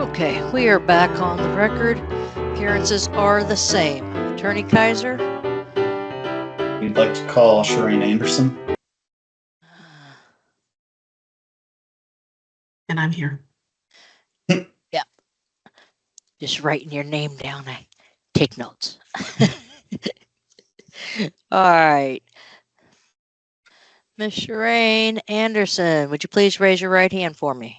Okay, we are back on the record. Appearances are the same. Attorney Kaiser? We'd like to call Shireen Anderson. And I'm here. Yeah. Just writing your name down. I take notes. All right. Miss Shireen Anderson, would you please raise your right hand for me?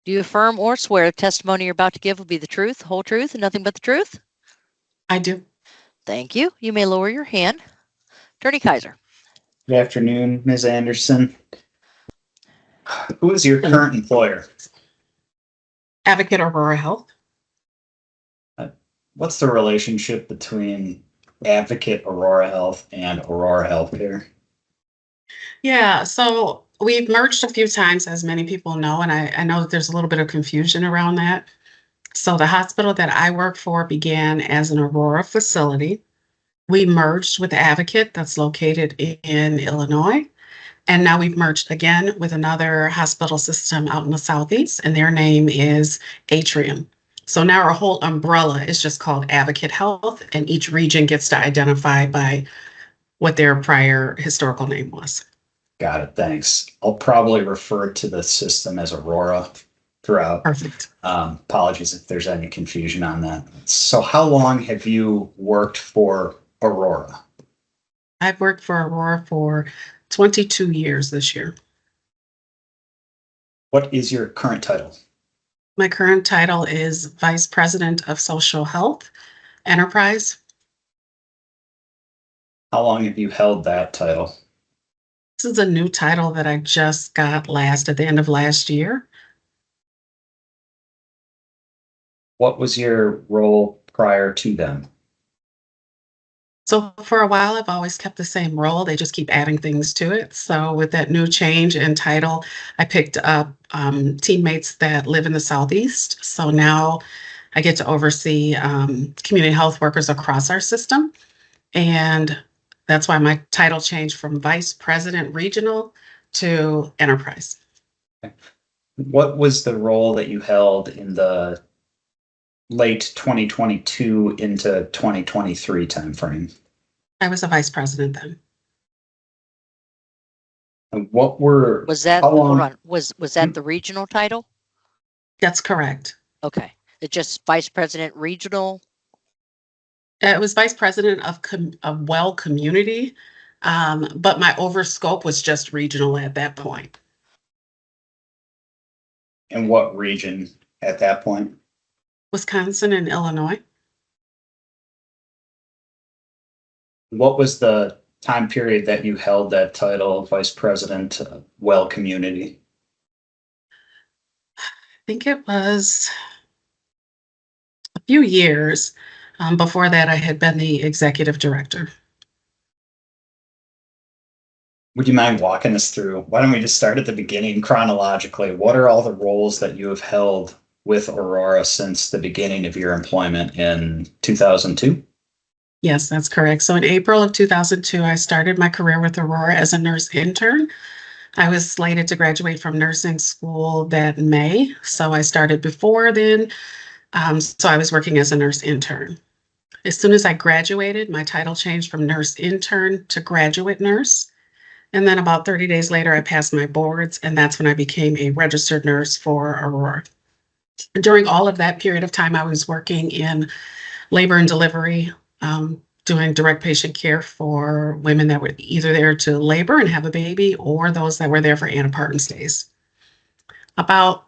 Do you affirm or swear the testimony you're about to give will be the truth, whole truth, and nothing but the truth? I do. Thank you. You may lower your hand. Attorney Kaiser. Good afternoon, Ms. Anderson. Who is your current employer? Advocate Aurora Health. What's the relationship between Advocate Aurora Health and Aurora Healthcare? Yeah, so we've merged a few times, as many people know, and I know that there's a little bit of confusion around that. So the hospital that I work for began as an Aurora facility. We merged with Advocate that's located in Illinois. And now we've merged again with another hospital system out in the Southeast, and their name is Atrium. So now our whole umbrella is just called Advocate Health, and each region gets to identify by what their prior historical name was. Got it, thanks. I'll probably refer to the system as Aurora throughout. Perfect. Apologies if there's any confusion on that. So how long have you worked for Aurora? I've worked for Aurora for 22 years this year. What is your current title? My current title is Vice President of Social Health Enterprise. How long have you held that title? This is a new title that I just got at the end of last year. What was your role prior to them? So for a while, I've always kept the same role. They just keep adding things to it. So with that new change in title, I picked up teammates that live in the Southeast. So now I get to oversee community health workers across our system. And that's why my title changed from Vice President Regional to Enterprise. What was the role that you held in the late 2022 into 2023 timeframe? I was a vice president then. And what were Was that, how long, hold on, was that the regional title? That's correct. Okay. It's just Vice President Regional? It was vice president of Well Community, but my overscope was just regional at that point. and what region at that point? Wisconsin and Illinois. What was the time period that you held that title, Vice President, Well Community? I think it was a few years. Before that, I had been the executive director. Would you mind walking us through? Why don't we just start at the beginning chronologically? What are all the roles that you have held with Aurora since the beginning of your employment in 2002? Yes, that's correct. So in April of 2002, I started my career with Aurora as a nurse intern. I was slated to graduate from nursing school that May. So I started before then. So I was working as a nurse intern. As soon as I graduated, my title changed from nurse intern to graduate nurse. And then about 30 days later, I passed my boards, and that's when I became a registered nurse for Aurora. During all of that period of time, I was working in labor and delivery, doing direct patient care for women that were either there to labor and have a baby or those that were there for antepartum stays. About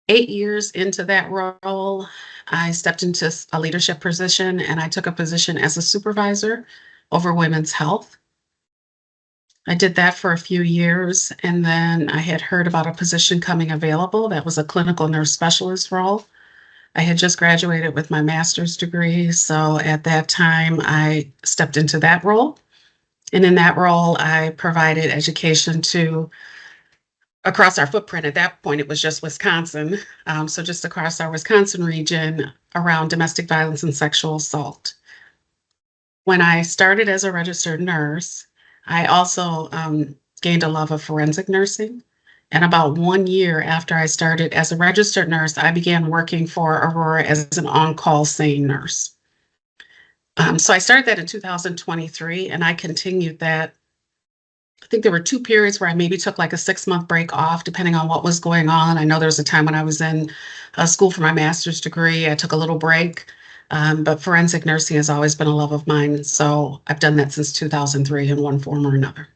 8 years into that role, I stepped into a leadership position, and I took a position as a supervisor over women's health. I did that for a few years, and then I had heard about a position coming available that was a clinical nurse specialist role. I had just graduated with my master's degree, so at that time I stepped into that role. And in that role, I provided education to across our footprint. At that point, it was just Wisconsin. So just across our Wisconsin region around domestic violence and sexual assault. When I started as a registered nurse, I also gained a love of forensic nursing. And about 1 year after I started as a registered nurse, I began working for Aurora as an on-call SANE nurse. So I started that in 2023, and I continued that. I think there were 2 periods where I maybe took like a 6-month break off, depending on what was going on. I know there was a time when I was in school for my master's degree. I took a little break, but forensic nursing has always been a love of mine. So I've done that since 2003 in one form or another.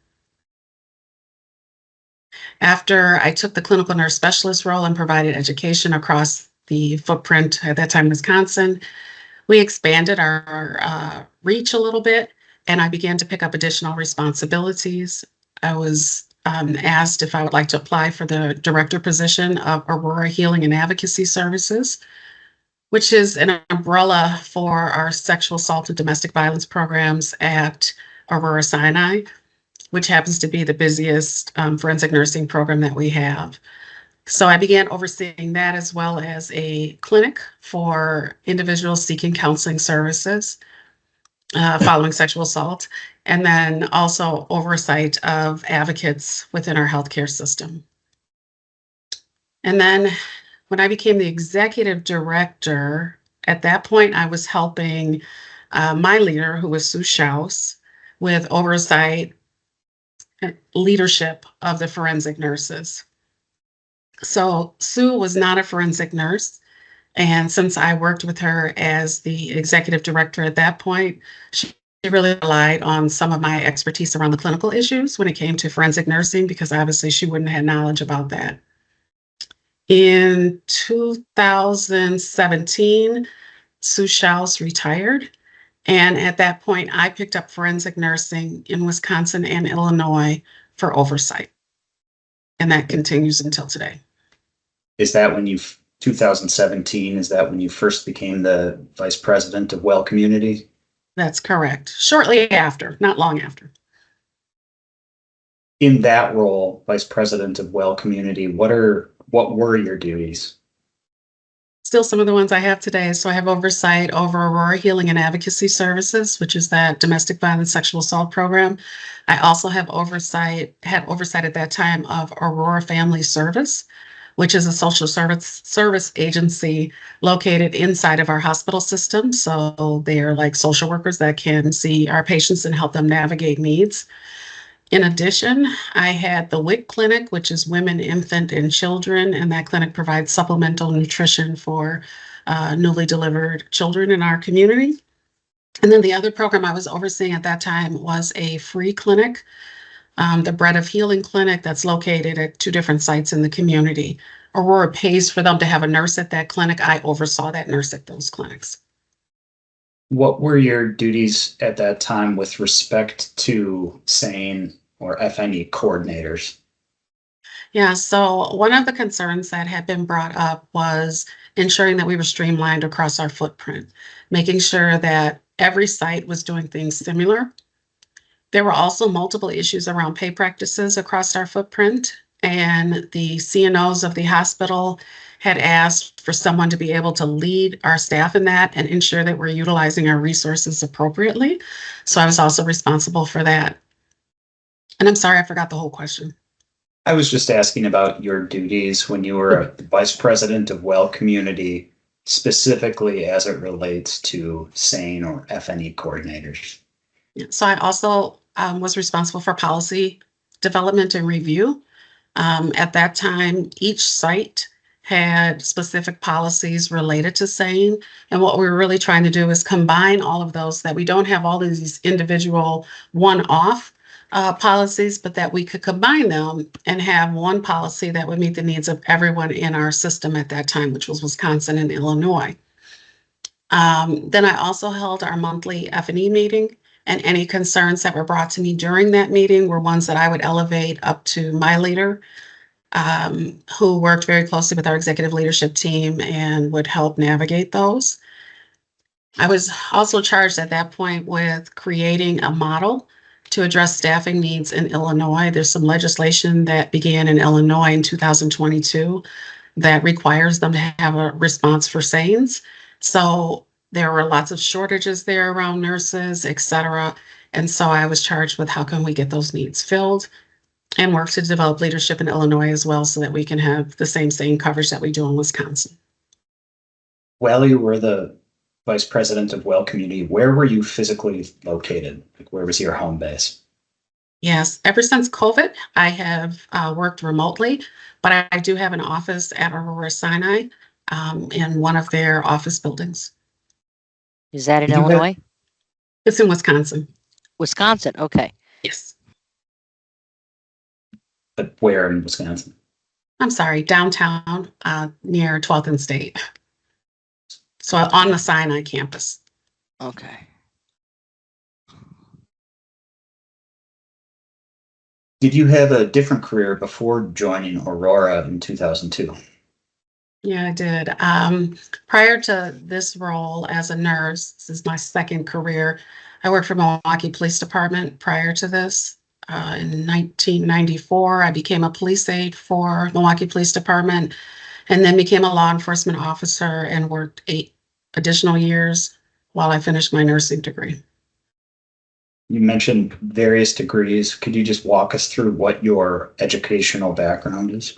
After I took the clinical nurse specialist role and provided education across the footprint, at that time, Wisconsin, we expanded our reach a little bit, and I began to pick up additional responsibilities. I was asked if I would like to apply for the director position of Aurora Healing and Advocacy Services, which is an umbrella for our sexual assault and domestic violence programs at Aurora Sinai, which happens to be the busiest forensic nursing program that we have. So I began overseeing that, as well as a clinic for individuals seeking counseling services following sexual assault, and then also oversight of advocates within our healthcare system. And then when I became the executive director, at that point I was helping my leader, who was Duchow, with oversight and leadership of the forensic nurses. So Sue was not a forensic nurse. And since I worked with her as the executive director at that point, she really relied on some of my expertise around the clinical issues when it came to forensic nursing, because obviously she wouldn't have knowledge about that. In 2017, Sue Schaus retired. And at that point, I picked up forensic nursing in Wisconsin and Illinois for oversight. And that continues until today. Is that when 2017, is that when you first became the vice president of Well Community? That's correct. Shortly after, not long after. In that role, vice president of Well Community, what were your duties? Still some of the ones I have today. So I have oversight over Aurora Healing and Advocacy Services, which is that domestic violence sexual assault program. I also had oversight at that time of Aurora Family Service, which is a social service agency located inside of our hospital system. So they are like social workers that can see our patients and help them navigate needs. In addition, I had the WIC clinic, which is women, infant, and children, and that clinic provides supplemental nutrition for newly delivered children in our community. And then the other program I was overseeing at that time was a free clinic, the Bread of Healing clinic, that's located at 2 different sites in the community. Aurora pays for them to have a nurse at that clinic. I oversaw that nurse at those clinics. What were your duties at that time with respect to SANE or FNE coordinators? Yeah, so one of the concerns that had been brought up was ensuring that we were streamlined across our footprint, making sure that every site was doing things similar. There were also multiple issues around pay practices across our footprint, and the CNOs of the hospital had asked for someone to be able to lead our staff in that and ensure that we're utilizing our resources appropriately. So I was also responsible for that. And I'm sorry, I forgot the whole question. I was just asking about your duties when you were vice president of Well Community, specifically as it relates to SANE or FNE coordinators. So I also was responsible for policy development and review. At that time, each site had specific policies related to SANE. And what we were really trying to do is combine all of those, so that we don't have all of these individual one-off policies, but that we could combine them and have one policy that would meet the needs of everyone in our system at that time, which was Wisconsin and Illinois. Then I also held our monthly F&E meeting, and any concerns that were brought to me during that meeting were ones that I would elevate up to my leader, who worked very closely with our executive leadership team and would help navigate those. I was also charged at that point with creating a model to address staffing needs in Illinois. There's some legislation that began in Illinois in 2022 that requires them to have a response for SANEs. So there were lots of shortages there around nurses, et cetera. And so I was charged with how can we get those needs filled. and work to develop leadership in Illinois as well so that we can have the same SANE coverage that we do in Wisconsin. While you were the vice president of Well Community, where were you physically located? Like, where was your home base? Yes, ever since COVID, I have worked remotely, but I do have an office at Aurora Sinai in one of their office buildings. Is that in Did you have- Illinois? It's in Wisconsin. Wisconsin. Okay. Yes. But where in Wisconsin? I'm sorry, downtown near 12th and State. So on the Sinai campus. Okay. Did you have a different career before joining Aurora in 2002? Yeah, I did. Prior to this role as a nurse, this is my second career. I worked for Milwaukee Police Department prior to this. In 1994, I became a police aide for Milwaukee Police Department and then became a law enforcement officer and worked 8 additional years while I finished my nursing degree. You mentioned various degrees. Could you just walk us through what your educational background is?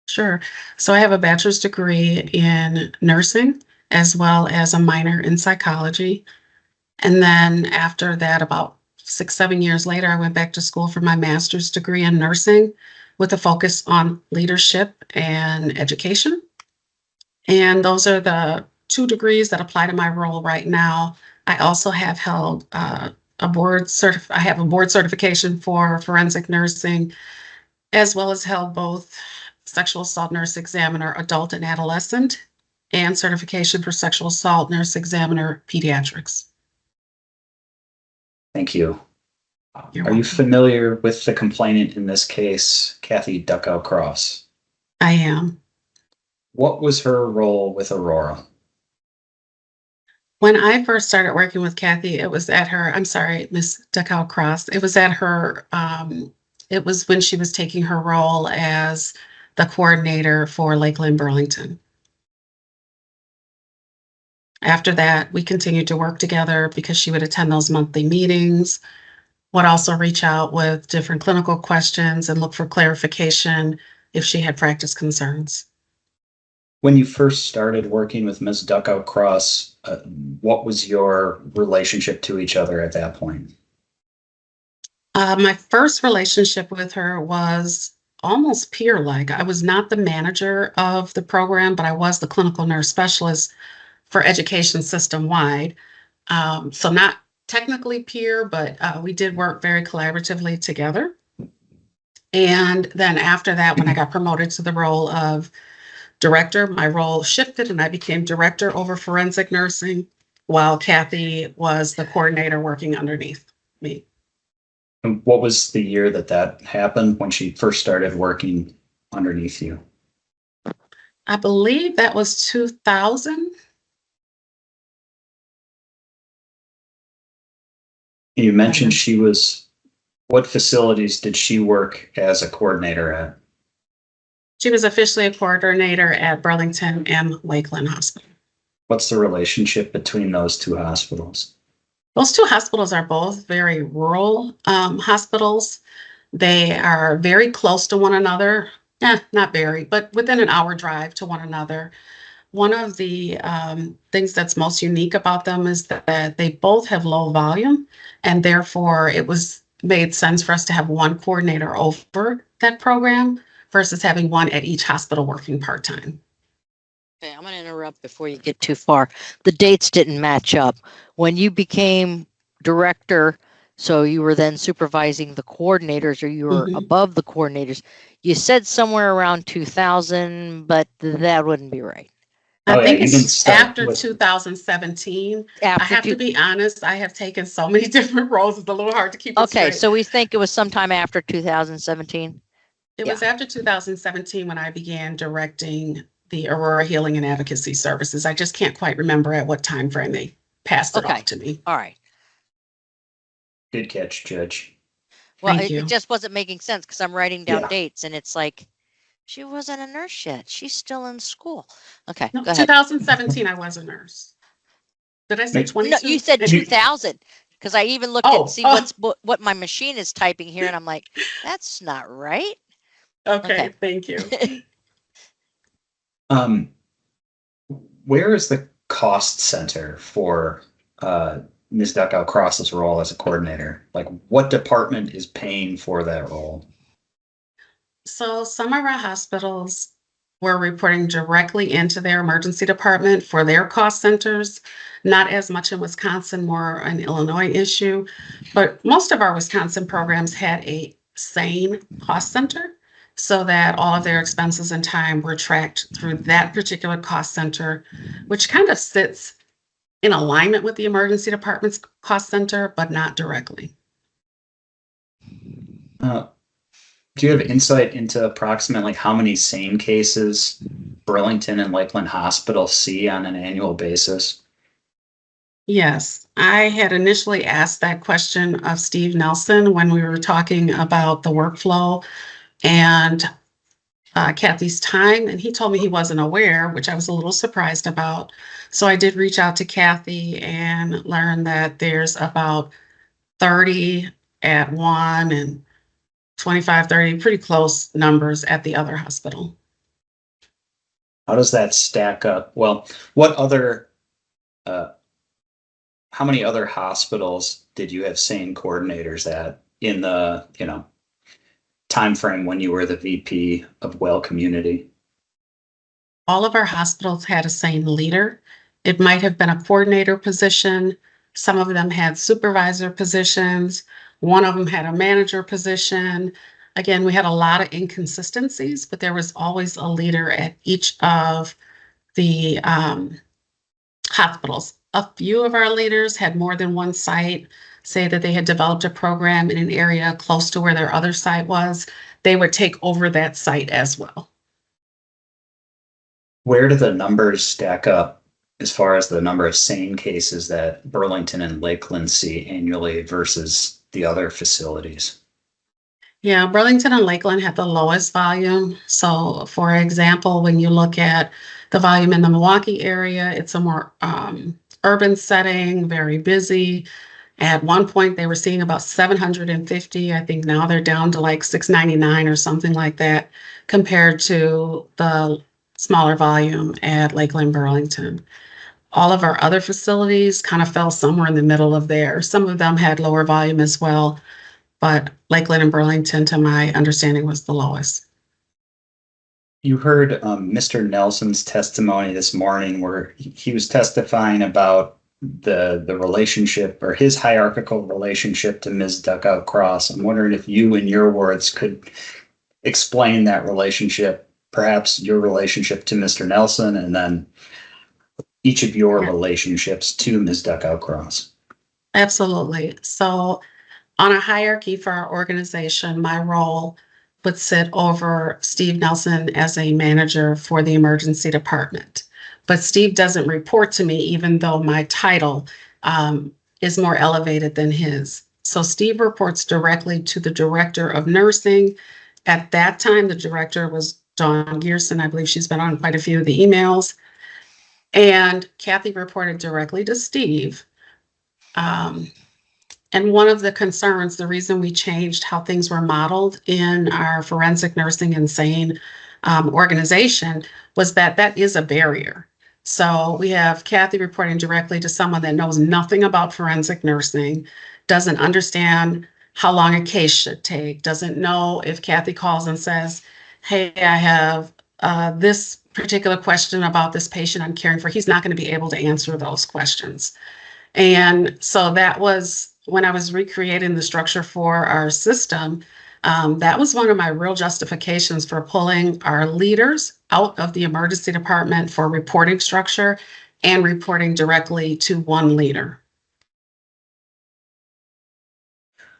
Sure. So I have a bachelor's degree in nursing as well as a minor in psychology. And then after that, about 6, 7 years later, I went back to school for my master's degree in nursing with a focus on leadership and education. And those are the 2 degrees that apply to my role right now. I also have held I have a board certification for forensic nursing, as well as held both sexual assault nurse examiner adult and adolescent and certification for sexual assault nurse examiner pediatrics. Thank you. You're Are you welcome. familiar with the complainant in this case, Kathy Duchow Cross? I am. What was her role with Aurora? When I first started working with Kathy, it was at her, I'm sorry, Miss Duchow Cross. It was at her, it was when she was taking her role as the coordinator for Lakeland Burlington. After that, we continued to work together because she would attend those monthly meetings, would also reach out with different clinical questions and look for clarification if she had practice concerns. When you first started working with Ms. Duchow Cross, what was your relationship to each other at that point? My first relationship with her was almost peer-like. I was not the manager of the program, but I was the clinical nurse specialist for education system-wide. So not technically peer, but we did work very collaboratively together. And then after that, when I got promoted to the role of director, my role shifted and I became director over forensic nursing while Kathy was the coordinator working underneath me. And what was the year that happened when she first started working underneath you? I believe that was 2000. You mentioned what facilities did she work as a coordinator at? She was officially a coordinator at Burlington and Lakeland Hospital. What's the relationship between those 2 hospitals? Those 2 hospitals are both very rural hospitals. They are very close to one another. Not very, but within an hour drive to one another. One of the things that's most unique about them is that they both have low volume, and therefore it was made sense for us to have one coordinator over that program versus having one at each hospital working part-time. Okay, I'm going to interrupt before you get too far. The dates didn't match up. When you became director, so you were then supervising the coordinators or you were above the coordinators, you said somewhere around 2000, but that wouldn't be right. I think it's after 2017. After I have to be honest, I have taken so many different roles, it's a little hard to keep it straight. So we think it was sometime after 2017? It was after 2017 when I began directing the Aurora Healing and Advocacy Services. I just can't quite remember at what time frame they passed it off to me. All right. Good catch, Judge. Well, it just wasn't making sense because I'm writing down dates and it's like, she wasn't a nurse yet. She's still in school. Okay, No, go ahead. 2017, I was a nurse. Did I say 22? No, you said 2000. Because I even looked Oh, at see oh. what my machine is typing here, and I'm like, that's not right. Okay, thank you. Where is the cost center for Ms. Duchow Cross's role as a coordinator? Like, what department is paying for that role? So some of our hospitals were reporting directly into their emergency department for their cost centers. Not as much in Wisconsin, more an Illinois issue. But most of our Wisconsin programs had a SANE cost center so that all of their expenses and time were tracked through that particular cost center, which kind of sits in alignment with the emergency department's cost center, but not directly. Do you have insight into approximately how many SANE cases Burlington and Lakeland Hospital see on an annual basis? Yes, I had initially asked that question of Steve Nelson when we were talking about the workflow and Kathy's time, and he told me he wasn't aware, which I was a little surprised about. So I did reach out to Kathy and learn that there's about 30 at one and 25, 30, pretty close numbers at the other hospital. How does that stack up? Well, what other, how many other hospitals did you have SANE coordinators at in the, time frame when you were the VP of Well Community? All of our hospitals had a SANE leader. It might have been a coordinator position. Some of them had supervisor positions. One of them had a manager position. Again, we had a lot of inconsistencies, but there was always a leader at each of the hospitals. A few of our leaders had more than one site, say that they had developed a program in an area close to where their other site was. They would take over that site as well. Where do the numbers stack up as far as the number of SANE cases that Burlington and Lakeland see annually versus the other facilities? Yeah, Burlington and Lakeland had the lowest volume. So, for example, when you look at the volume in the Milwaukee area, it's a more urban setting, very busy. At one point, they were seeing about 750. I think now they're down to like 699 or something like that, compared to the smaller volume at Lakeland, Burlington. All of our other facilities kind of fell somewhere in the middle of there. Some of them had lower volume as well, but Lakeland and Burlington, to my understanding, was the lowest. You heard Mr. Nelson's testimony this morning where he was testifying about the relationship or his hierarchical relationship to Ms. Duchow Cross. I'm wondering if you, in your words, could explain that relationship, perhaps your relationship to Mr. Nelson, and then each of your relationships to Ms. Duchow Cross. Absolutely. So, on a hierarchy for our organization, my role would sit over Steve Nelson as a manager for the emergency department. But Steve doesn't report to me, even though my title is more elevated than his. So Steve reports directly to the director of nursing. At that time, the director was Dawn Gearson. I believe she's been on quite a few of the emails. And Kathy reported directly to Steve. And one of the concerns, the reason we changed how things were modeled in our forensic nursing and SANE organization was that that is a barrier. So we have Kathy reporting directly to someone that knows nothing about forensic nursing, doesn't understand how long a case should take, doesn't know if Kathy calls and says, hey, I have this particular question about this patient I'm caring for. He's not going to be able to answer those questions. And so that was when I was recreating the structure for our system. That was one of my real justifications for pulling our leaders out of the emergency department for reporting structure and reporting directly to one leader.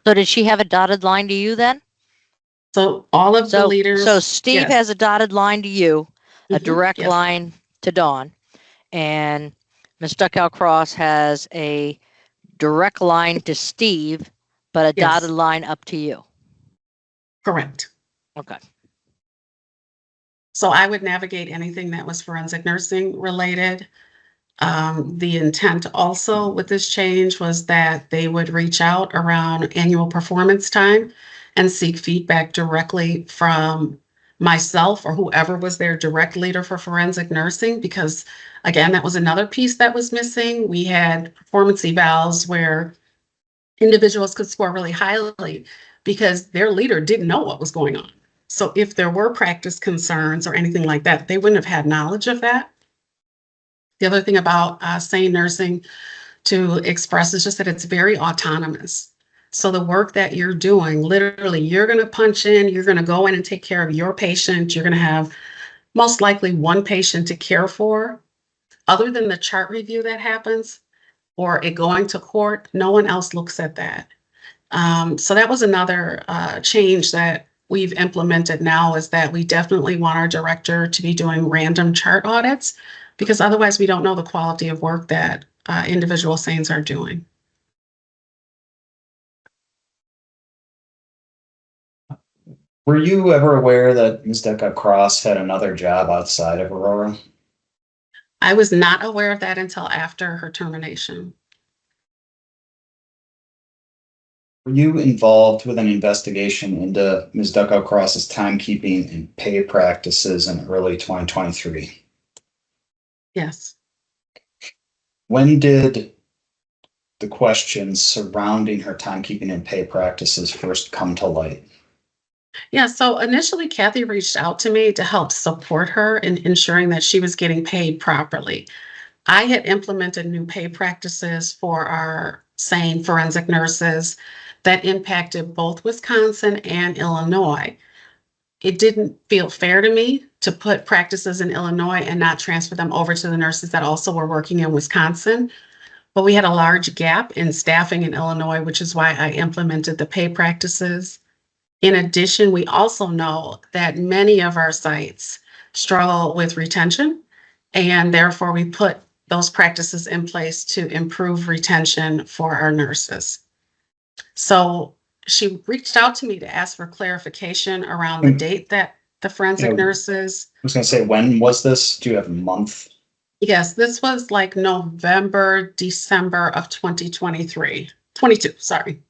So did she have a dotted line to you then? So all of the leaders. So Steve has a dotted line to you, a direct yes. line to Dawn, and Ms. Duchow Cross has a direct line to Steve, but a dotted line up to you. Correct. Okay. So I would navigate anything that was forensic nursing related. The intent also with this change was that they would reach out around annual performance time and seek feedback directly from myself or whoever was their direct leader for forensic nursing, because again, that was another piece that was missing. We had performance evals where individuals could score really highly because their leader didn't know what was going on. So if there were practice concerns or anything like that, they wouldn't have had knowledge of that. The other thing about SANE nursing to express is just that it's very autonomous. So the work that you're doing, literally, you're going to punch in, you're going to go in and take care of your patient. You're going to have most likely one patient to care for. Other than the chart review that happens or it going to court, no one else looks at that. So that was another change that we've implemented now, is that we definitely want our director to be doing random chart audits, because otherwise we don't know the quality of work that individual SANEs are doing. Were you ever aware that Ms. Duchow-Cross had another job outside of Aurora? I was not aware of that until after her termination. Were you involved with an investigation into Ms. Duchow-Cross's timekeeping and pay practices in early 2023? Yes. When did the questions surrounding her timekeeping and pay practices first come to light? Yeah, so initially Kathy reached out to me to help support her in ensuring that she was getting paid properly. I had implemented new pay practices for our SANE forensic nurses that impacted both Wisconsin and Illinois. It didn't feel fair to me to put practices in Illinois and not transfer them over to the nurses that also were working in Wisconsin. But we had a large gap in staffing in Illinois, which is why I implemented the pay practices. In addition, we also know that many of our sites struggle with retention, and therefore we put those practices in place to improve retention for our nurses. So she reached out to me to ask for clarification around the date that the forensic nurses. I was going to say, when was this? Do you have a month? Yes, this was like November, December of 2023, 22, sorry.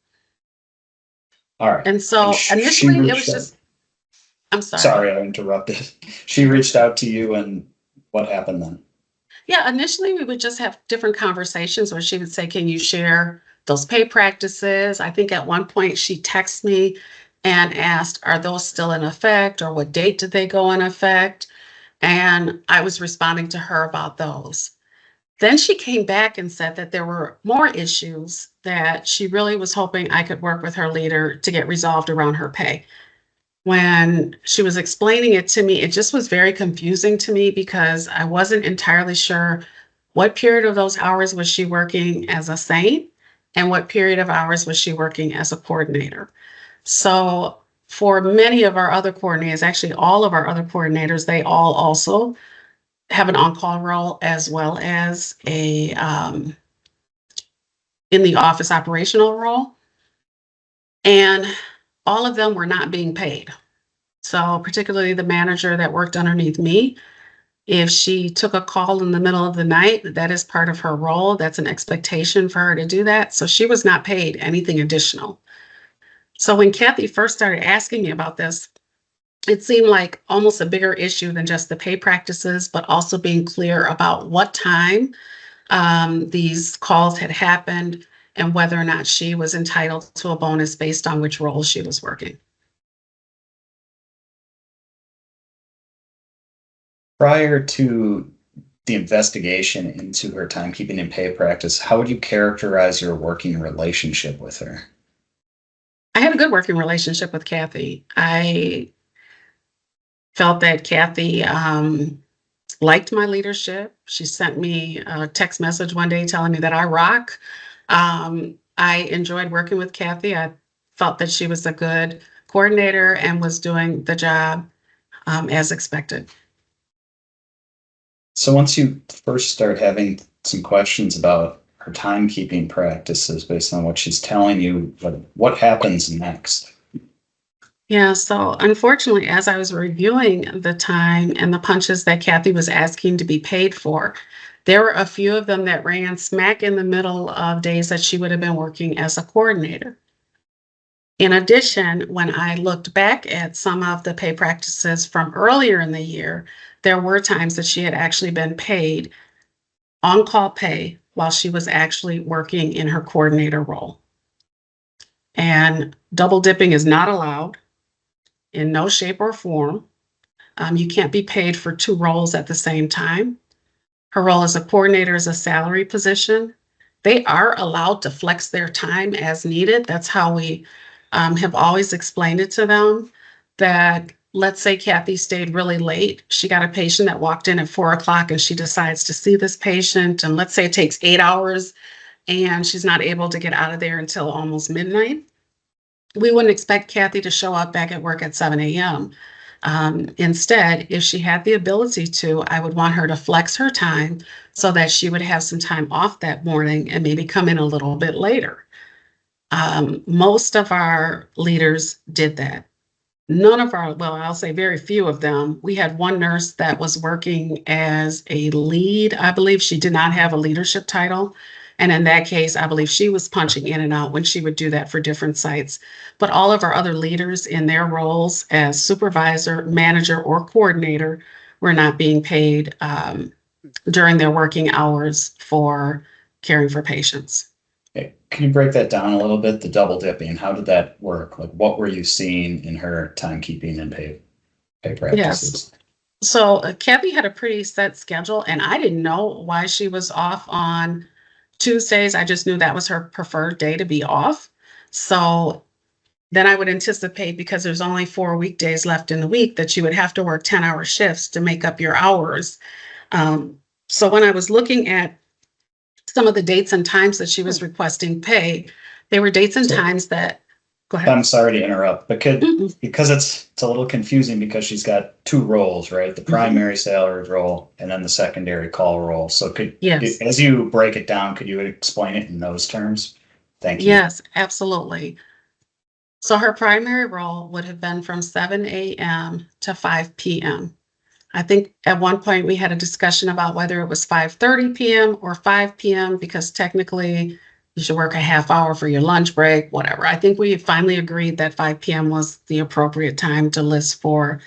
All right. And so initially it was just, I'm sorry. Sorry, I interrupted. She reached out to you, and what happened then? Yeah, initially we would just have different conversations where she would say, can you share those pay practices? I think at one point she texted me and asked, are those still in effect, or what date did they go in effect? And I was responding to her about those. Then she came back and said that there were more issues that she really was hoping I could work with her leader to get resolved around her pay. When she was explaining it to me, it just was very confusing to me because I wasn't entirely sure what period of those hours was she working as a SANE and what period of hours was she working as a coordinator. So for many of our other coordinators, actually all of our other coordinators, they all also have an on-call role as well as a in the office operational role. And all of them were not being paid. So particularly the manager that worked underneath me, if she took a call in the middle of the night, that is part of her role. That's an expectation for her to do that. So she was not paid anything additional. So when Kathy first started asking me about this, it seemed like almost a bigger issue than just the pay practices, but also being clear about what time these calls had happened and whether or not she was entitled to a bonus based on which role she was working. Prior to the investigation into her timekeeping and pay practice, how would you characterize your working relationship with her? I had a good working relationship with Kathy. I felt that Kathy liked my leadership. She sent me a text message one day telling me that I rock. I enjoyed working with Kathy. I felt that she was a good coordinator and was doing the job as expected. So once you first start having some questions about her timekeeping practices based on what she's telling you, what happens next? Yeah, so unfortunately, as I was reviewing the time and the punches that Kathy was asking to be paid for, There were a few of them that ran smack in the middle of days that she would have been working as a coordinator. In addition, when I looked back at some of the pay practices from earlier in the year, there were times that she had actually been paid on-call pay while she was actually working in her coordinator role. And double dipping is not allowed in no shape or form. You can't be paid for two roles at the same time. Her role as a coordinator is a salary position. They are allowed to flex their time as needed. That's how we have always explained it to them, that let's say Kathy stayed really late. She got a patient that walked in at 4 o'clock and she decides to see this patient. And let's say it takes 8 hours and she's not able to get out of there until almost midnight. We wouldn't expect Kathy to show up back at work at 7 a.m. Instead, if she had the ability to, I would want her to flex her time so that she would have some time off that morning and maybe come in a little bit later. Most of our leaders did that. None of our, well, I'll say very few of them. We had one nurse that was working as a lead. I believe she did not have a leadership title. And in that case, I believe she was punching in and out when she would do that for different sites. But all of our other leaders in their roles as supervisor, manager, or coordinator were not being paid during their working hours for caring for patients. Okay. Can you break that down a little bit? The double dipping, how did that work? Like, what were you seeing in her timekeeping and pay practices? Yes. So Kathy had a pretty set schedule, and I didn't know why she was off on Tuesdays. I just knew that was her preferred day to be off. So then I would anticipate, because there's only 4 weekdays left in the week, that you would have to work 10-hour shifts to make up your hours. So when I was looking at some of the dates and times that she was requesting pay, they were dates and times that, go ahead. I'm sorry to interrupt, but because it's a little confusing because she's got two roles, right? The primary salaried role and then the secondary call role. So Yes. as you break it down, could you explain it in those terms? Thank you. Yes, absolutely. So her primary role would have been from 7 a.m. to 5 p.m. I think at one point we had a discussion about whether it was 5:30 p.m. or 5 p.m. because technically you should work a half hour for your lunch break, whatever. I think we finally agreed that 5 p.m. was the appropriate time to list for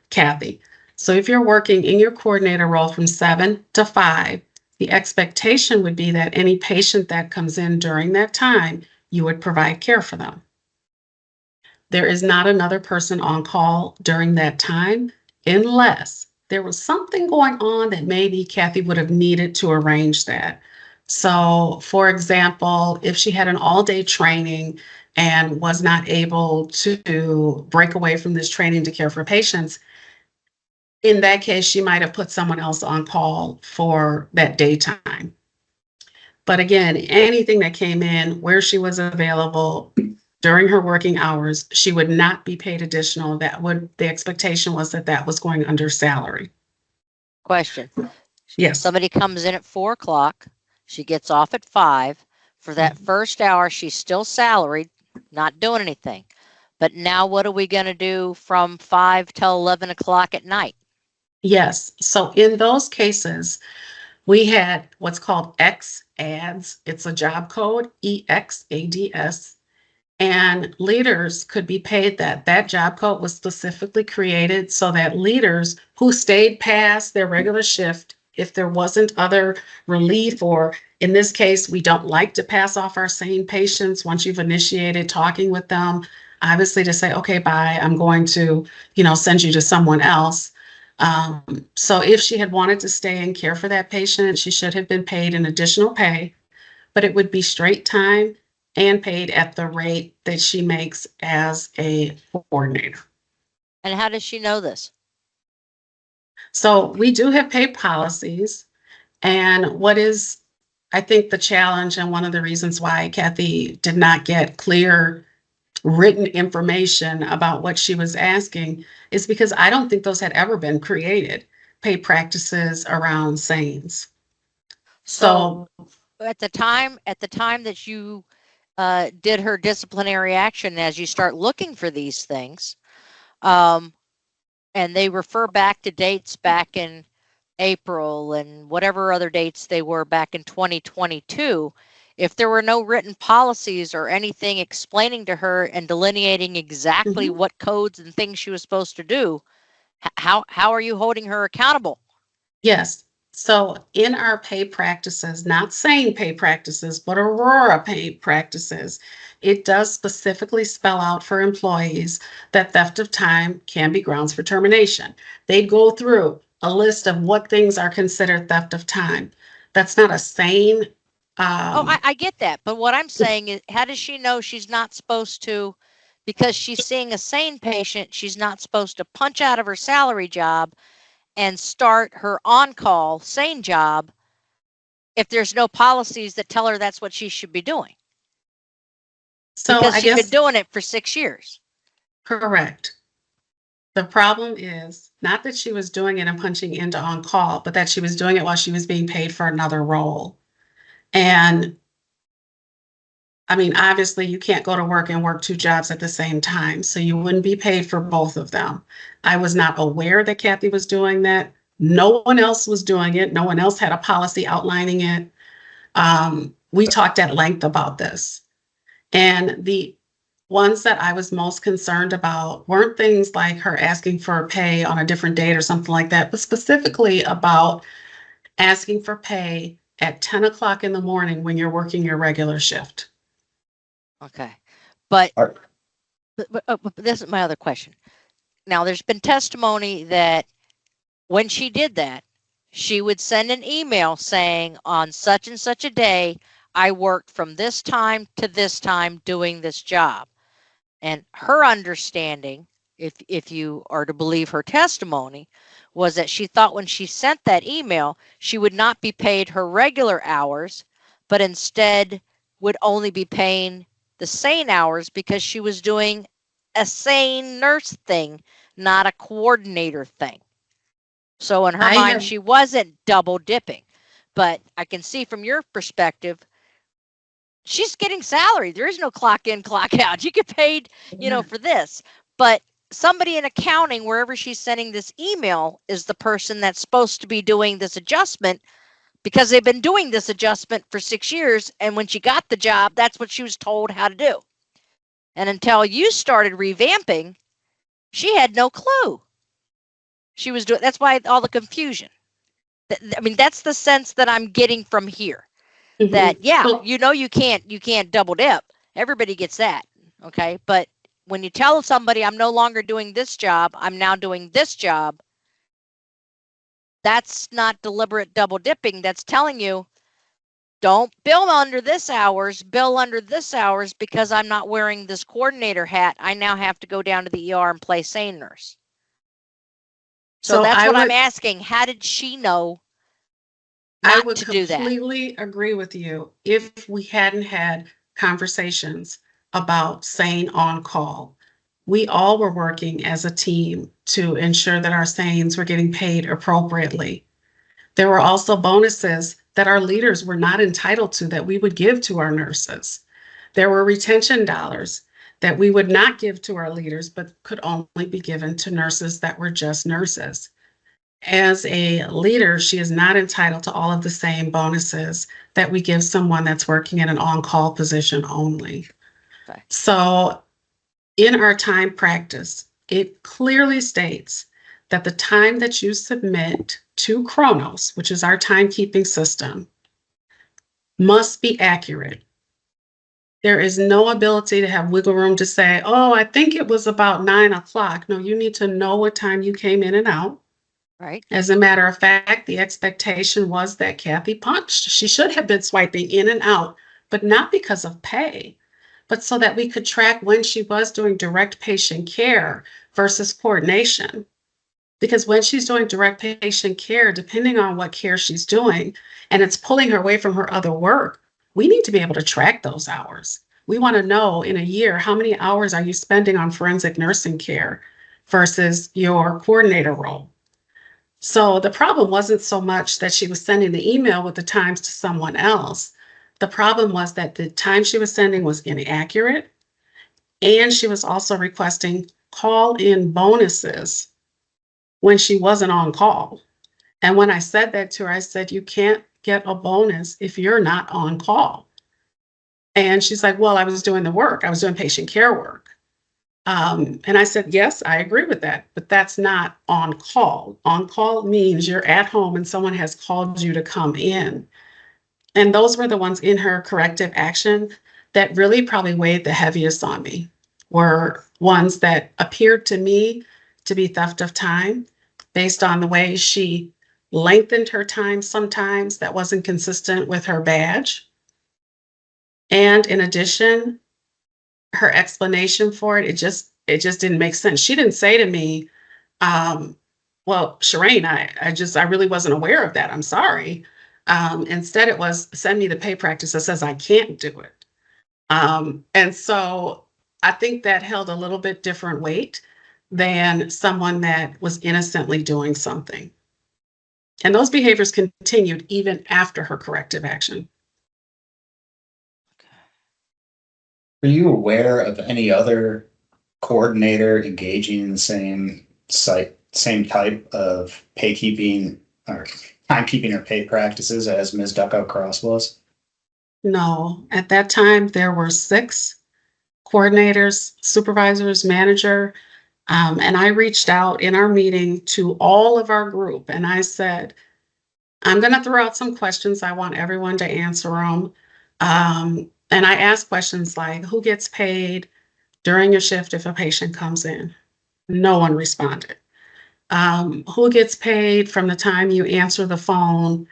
Kathy. So if you're working in your coordinator role from 7 to 5, the expectation would be that any patient that comes in during that time, you would provide care for them. There is not another person on call during that time unless there was something going on that maybe Kathy would have needed to arrange that. So, for example, if she had an all-day training and was not able to break away from this training to care for patients, in that case, she might have put someone else on call for that daytime. But again, anything that came in where she was available during her working hours, she would not be paid additional. The expectation was that was going under salary. Question. Yes. Somebody comes in at 4 o'clock. She gets off at 5. For that first hour, she's still salaried, not doing anything. But now what are we going to do from 5 till 11 o'clock at night? Yes. So in those cases, we had what's called X-ADS. It's a job code, EXADS. And leaders could be paid that. That job code was specifically created so that leaders who stayed past their regular shift, if there wasn't other relief, or in this case, we don't like to pass off our SANE patients once you've initiated talking with them, obviously to say, okay, bye, I'm going to, send you to someone else. So if she had wanted to stay and care for that patient, she should have been paid an additional pay, but it would be straight time and paid at the rate that she makes as a coordinator. And how does she know this? So we do have pay policies. And what is, I think, the challenge, and one of the reasons why Kathy did not get clear written information about what she was asking, is because I don't think those had ever been created, pay practices around SANEs. So at the time that you did her disciplinary action, as you start looking for these things, and they refer back to dates back in April and whatever other dates they were back in 2022, if there were no written policies or anything explaining to her and delineating exactly what codes and things she was supposed to do, how are you holding her accountable? Yes. So in our pay practices, not SANE pay practices, but Aurora pay practices, it does specifically spell out for employees that theft of time can be grounds for termination. They go through a list of what things are considered theft of time. That's not a SANE. I get that. But what I'm saying is, how does she know she's not supposed to, because she's seeing a SANE patient, she's not supposed to punch out of her salary job and start her on-call SANE job if there's no policies that tell her that's what she should be doing? So because I she's guess been doing it for 6 years. correct. The problem is not that she was doing it and punching into on call, but that she was doing it while she was being paid for another role. And I mean, obviously, you can't go to work and work two jobs at the same time, so you wouldn't be paid for both of them. I was not aware that Kathy was doing that. No one else was doing it. No one else had a policy outlining it. We talked at length about this. And the ones that I was most concerned about weren't things like her asking for pay on a different date or something like that, but specifically about asking for pay at 10 o'clock in the morning when you're working your regular shift. Okay. But, Are- but this is my other question. Now, there's been testimony that when she did that, she would send an email saying, on such and such a day, I worked from this time to this time doing this job. And her understanding, if you are to believe her testimony, was that she thought when she sent that email, she would not be paid her regular hours, but instead would only be paying the SANE hours because she was doing a SANE nurse thing, not a coordinator thing. So in her mind, she wasn't double dipping. But I can see from your perspective, she's getting salary. There is no clock in, clock out. You get paid, for this. But somebody in accounting, wherever she's sending this email, is the person that's supposed to be doing this adjustment because they've been doing this adjustment for 6 years. And when she got the job, that's what she was told how to do. And until you started revamping, she had no clue. She was doing, that's why all the confusion. I mean, that's the sense that I'm getting from here. That you can't double dip. Everybody gets that. Okay. But when you tell somebody I'm no longer doing this job, I'm now doing this job, that's not deliberate double dipping. That's telling you, don't bill under this hours, bill under this hours because I'm not wearing this coordinator hat. I now have to go down to the ER and play SANE nurse. So that's what I'm asking. How did she know not to do that? I would completely agree with you if we hadn't had conversations about SANE on call. We all were working as a team to ensure that our SANEs were getting paid appropriately. There were also bonuses that our leaders were not entitled to that we would give to our nurses. There were retention dollars that we would not give to our leaders, but could only be given to nurses that were just nurses. As a leader, she is not entitled to all of the same bonuses that we give someone that's working in an on-call position only. Okay. So in our time practice, it clearly states that the time that you submit to Chronos, which is our timekeeping system, must be accurate. There is no ability to have wiggle room to say, oh, I think it was about 9 o'clock. No, you need to know what time you came in and out. Right. As a matter of fact, the expectation was that Kathy punched. She should have been swiping in and out, but not because of pay, but so that we could track when she was doing direct patient care versus coordination. Because when she's doing direct patient care, depending on what care she's doing, and it's pulling her away from her other work, we need to be able to track those hours. We want to know in a year, how many hours are you spending on forensic nursing care versus your coordinator role? So the problem wasn't so much that she was sending the email with the times to someone else. The problem was that the time she was sending was inaccurate, and she was also requesting call-in bonuses when she wasn't on call. And when I said that to her, I said, you can't get a bonus if you're not on call. And she's like, well, I was doing the work. I was doing patient care work. And I said, yes, I agree with that, but that's not on call. On call means you're at home and someone has called you to come in. And those were the ones in her corrective action that really probably weighed the heaviest on me, were ones that appeared to me to be theft of time based on the way she lengthened her time sometimes that wasn't consistent with her badge. And in addition, her explanation for it, it just didn't make sense. She didn't say to me, well, Shireen, I really wasn't aware of that. I'm sorry. Instead, it was send me the pay practice that says I can't do it. And so I think that held a little bit different weight than someone that was innocently doing something. And those behaviors continued even after her corrective action. Are you aware of any other coordinator engaging in the same type of pay keeping or timekeeping or pay practices as Ms. Duchow Cross was? No, at that time, there were 6 coordinators, supervisors, manager. And I reached out in our meeting to all of our group and I said, I'm going to throw out some questions. I want everyone to answer them. And I asked questions like, who gets paid during your shift if a patient comes in? No one responded. Who gets paid from the time you answer the phone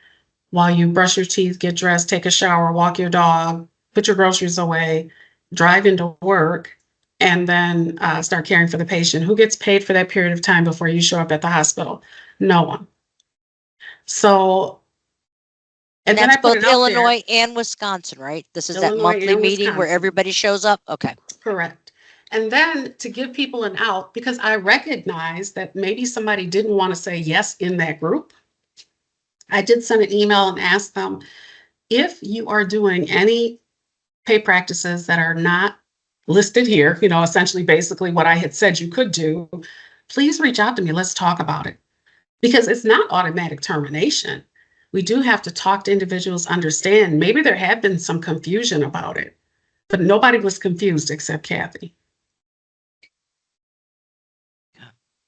while you brush your teeth, get dressed, take a shower, walk your dog, put your groceries away, drive into work, and then start caring for the patient? Who gets paid for that period of time before you show up at the hospital? No one. So, And then that's I put both it out there. Illinois and Wisconsin, right? This is that Illinois monthly and meeting where Wisconsin. everybody shows up? Okay. Correct. And then to give people an out, because I recognize that maybe somebody didn't want to say yes in that group, I did send an email and ask them, if you are doing any pay practices that are not listed here, essentially basically what I had said you could do, please reach out to me. Let's talk about it. Because it's not automatic termination. We do have to talk to individuals, understand maybe there had been some confusion about it, but nobody was confused except Kathy.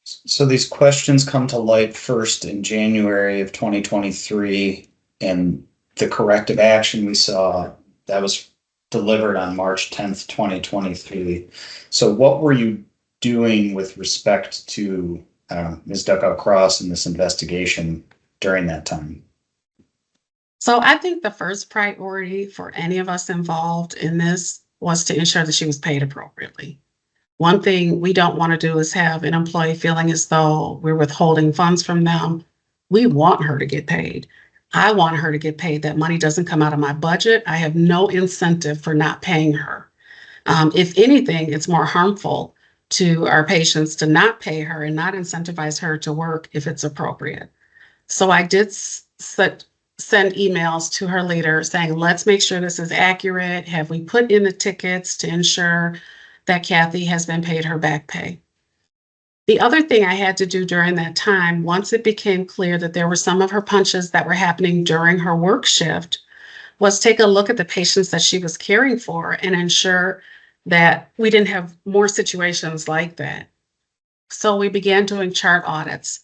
So these questions come to light first in January of 2023, and the corrective action we saw that was delivered on March 10th, 2023. So what were you doing with respect to Ms. Duchow Cross in this investigation during that time? So I think the first priority for any of us involved in this was to ensure that she was paid appropriately. One thing we don't want to do is have an employee feeling as though we're withholding funds from them. We want her to get paid. I want her to get paid. That money doesn't come out of my budget. I have no incentive for not paying her. If anything, it's more harmful to our patients to not pay her and not incentivize her to work if it's appropriate. So I did send emails to her leader saying, let's make sure this is accurate. Have we put in the tickets to ensure that Kathy has been paid her back pay? The other thing I had to do during that time, once it became clear that there were some of her punches that were happening during her work shift, was take a look at the patients that she was caring for and ensure that we didn't have more situations like that. So we began doing chart audits.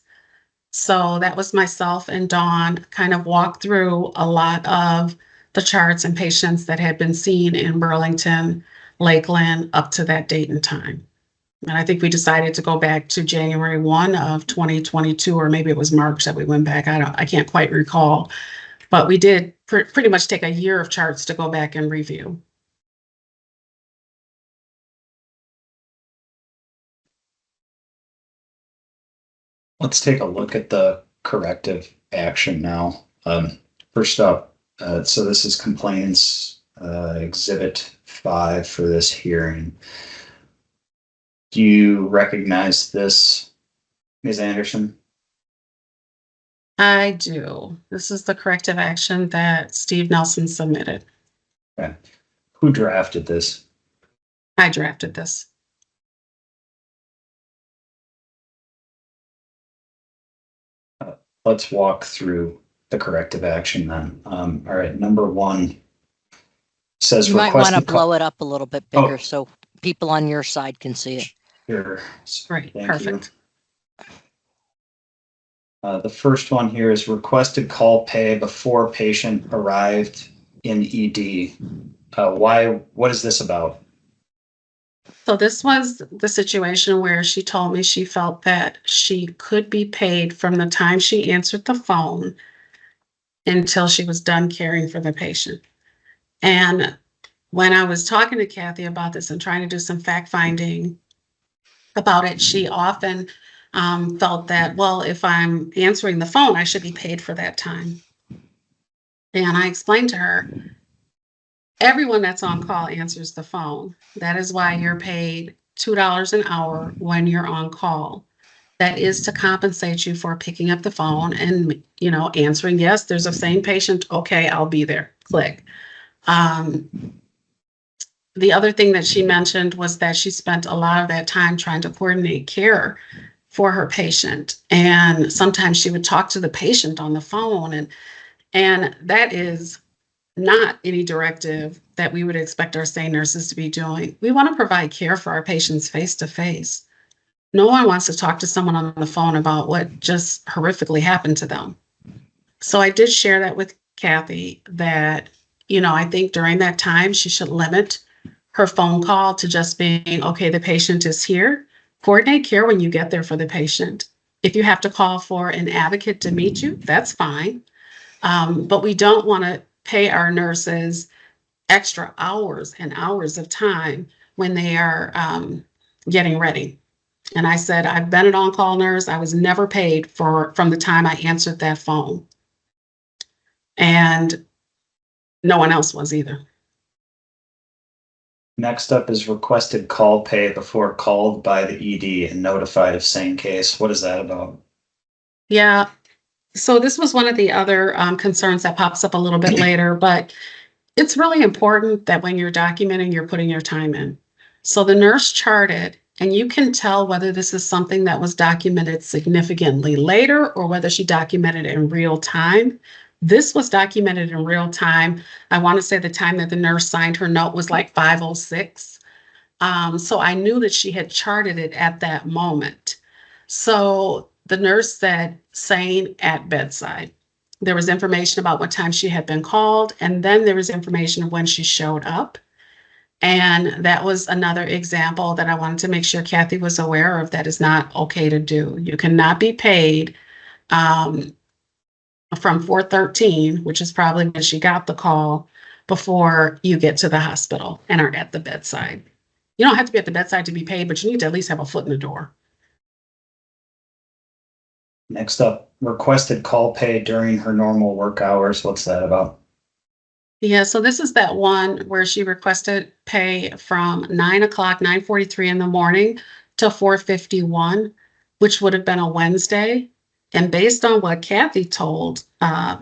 So that was myself and Dawn kind of walked through a lot of the charts and patients that had been seen in Burlington, Lakeland up to that date and time. And I think we decided to go back to January 1 of 2022, or maybe it was March that we went back. I can't quite recall, but we did pretty much take a year of charts to go back and review. Let's take a look at the corrective action now. First up, so this is complainants exhibit 5 for this hearing. Do you recognize this, Ms. Anderson? I do. This is the corrective action that Steve Nelson submitted. Okay. Who drafted this? I drafted this. let's walk through the corrective action then. All right, number 1 says You might want to requested blow it up a little bit bigger Oh. so people on your side can see it. Here. Right, Thank perfect. you. The first one here is requested call pay before patient arrived in ED. What is this about? So this was the situation where she told me she felt that she could be paid from the time she answered the phone until she was done caring for the patient. And when I was talking to Kathy about this and trying to do some fact finding about it, she often felt that, well, if I'm answering the phone, I should be paid for that time. And I explained to her, everyone that's on call answers the phone. That is why you're paid $2 an hour when you're on call. That is to compensate you for picking up the phone and, answering, yes, there's a SANE patient. Okay, I'll be there. Click. The other thing that she mentioned was that she spent a lot of that time trying to coordinate care for her patient. And sometimes she would talk to the patient on the phone. And that is not any directive that we would expect our SANE nurses to be doing. We want to provide care for our patients face to face. No one wants to talk to someone on the phone about what just horrifically happened to them. So I did share that with Kathy that, I think during that time she should limit her phone call to just being, okay, the patient is here. Coordinate care when you get there for the patient. If you have to call for an advocate to meet you, that's fine. But we don't want to pay our nurses extra hours and hours of time when they are getting ready. And I said, I've been an on-call nurse. I was never paid from the time I answered that phone. And no one else was either. Next up is requested call pay before called by the ED and notified of SANE case. What is that about? Yeah. So this was one of the other concerns that pops up a little bit later, but it's really important that when you're documenting, you're putting your time in. So the nurse charted, and you can tell whether this is something that was documented significantly later or whether she documented it in real time. This was documented in real time. I want to say the time that the nurse signed her note was like 5:06. So I knew that she had charted it at that moment. So the nurse said SANE at bedside. There was information about what time she had been called, and then there was information of when she showed up. And that was another example that I wanted to make sure Kathy was aware of. That is not okay to do. You cannot be paid from 4:13, which is probably when she got the call, before you get to the hospital and are at the bedside. You don't have to be at the bedside to be paid, but you need to at least have a foot in the door. Next up, requested call pay during her normal work hours. What's that about? Yeah, so this is that one where she requested pay from 9:00, 9:43 in the morning to 4:51, which would have been a Wednesday. And based on what Kathy told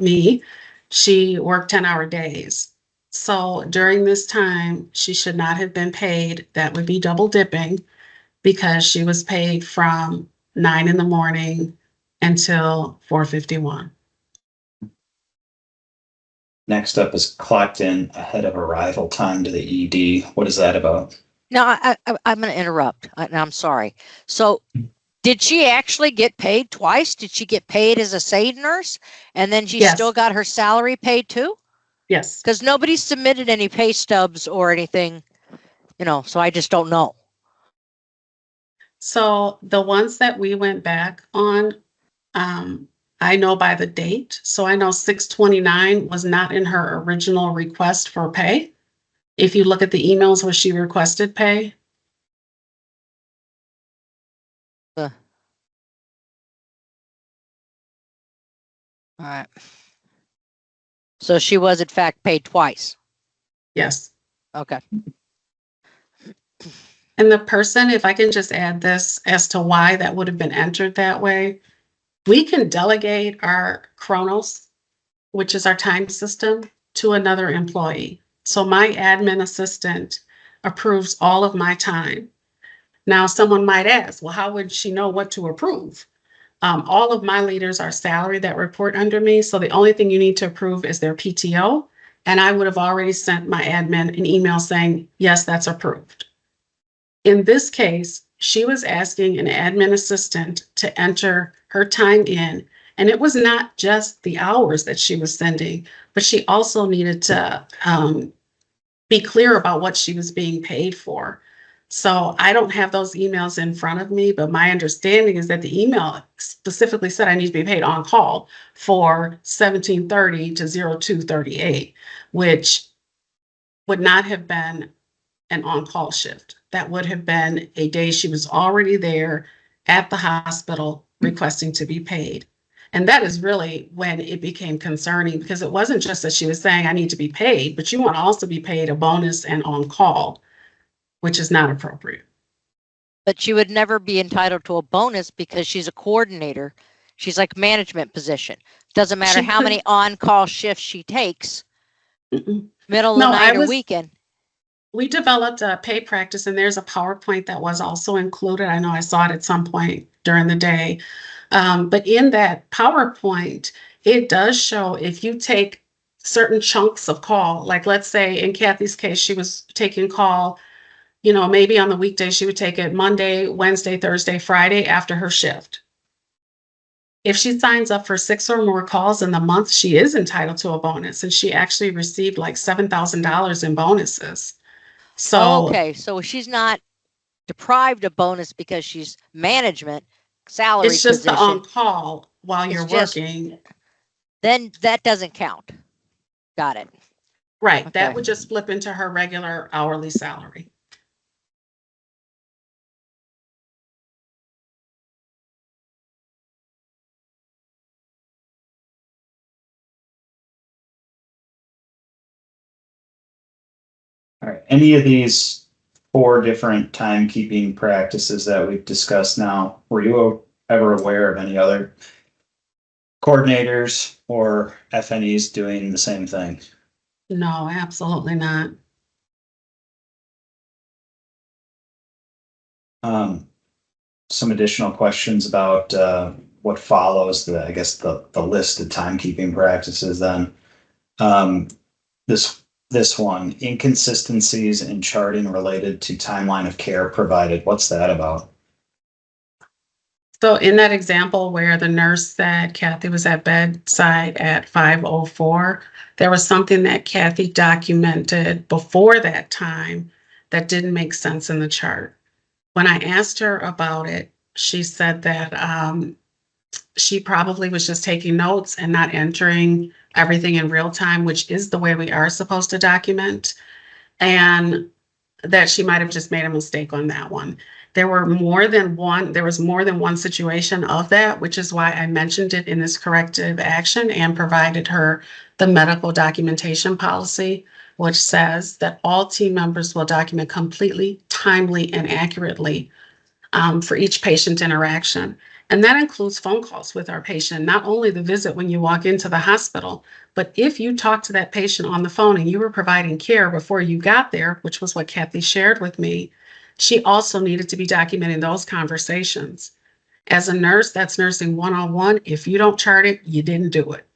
me, she worked 10-hour days. So during this time, she should not have been paid. That would be double dipping because she was paid from 9 in the morning until 4:51. Next up is clocked in ahead of arrival time to the ED. What is that about? Now, I'm going to interrupt. I'm sorry. So did she actually get paid twice? Did she get paid as a SANE nurse and then she Yes. still got her salary paid too? Yes. Because nobody submitted any pay stubs or anything, so I just don't know. So the ones that we went back on, I know by the date. So I know 6/29 was not in her original request for pay. If you look at the emails where she requested pay. All right. So she was in fact paid twice. Yes. Okay. And the person, if I can just add this as to why that would have been entered that way, we can delegate our Chronos, which is our time system, to another employee. So my admin assistant approves all of my time. Now, someone might ask, well, how would she know what to approve? All of my leaders are salary that report under me. So the only thing you need to approve is their PTO. And I would have already sent my admin an email saying, yes, that's approved. In this case, she was asking an admin assistant to enter her time in. And it was not just the hours that she was sending, but she also needed to be clear about what she was being paid for. So I don't have those emails in front of me, but my understanding is that the email specifically said I need to be paid on call for 1730 to 0238, which would not have been an on-call shift. That would have been a day she was already there at the hospital requesting to be paid. And that is really when it became concerning, because it wasn't just that she was saying, I need to be paid, but you want to also be paid a bonus and on call, which is not appropriate. But she would never be entitled to a bonus because she's a coordinator. She's like management position. Doesn't matter how many on-call shifts she takes, middle of the night or weekend. We developed a pay practice, and there's a PowerPoint that was also included. I know I saw it at some point during the day. But in that PowerPoint, it does show if you take certain chunks of call, like let's say in Kathy's case, she was taking call, maybe on the weekday, she would take it Monday, Wednesday, Thursday, Friday after her shift. If she signs up for 6 or more calls in the month, she is entitled to a bonus. And she actually received like $7,000 in bonuses. So, okay, so she's not deprived of bonus because she's management salary it's just position. the on-call while you're working. Then that doesn't count. Got it. Right. Okay. That would just flip into her regular hourly salary. All right. Any of these 4 different timekeeping practices that we've discussed now, were you ever aware of any other coordinators or FNEs doing the same thing? No, absolutely not. Some additional questions about what follows the, I guess, the listed timekeeping practices then. This one, inconsistencies in charting related to timeline of care provided. What's that about? So in that example where the nurse said Kathy was at bedside at 5:04, there was something that Kathy documented before that time that didn't make sense in the chart. When I asked her about it, she said that she probably was just taking notes and not entering everything in real time, which is the way we are supposed to document, and that she might have just made a mistake on that one. There was more than one situation of that, which is why I mentioned it in this corrective action and provided her the medical documentation policy, which says that all team members will document completely, timely, and accurately for each patient interaction. And that includes phone calls with our patient, not only the visit when you walk into the hospital, but if you talk to that patient on the phone and you were providing care before you got there, which was what Kathy shared with me, she also needed to be documenting those conversations. As a nurse, that's nursing one-on-one. If you don't chart it, you didn't do it.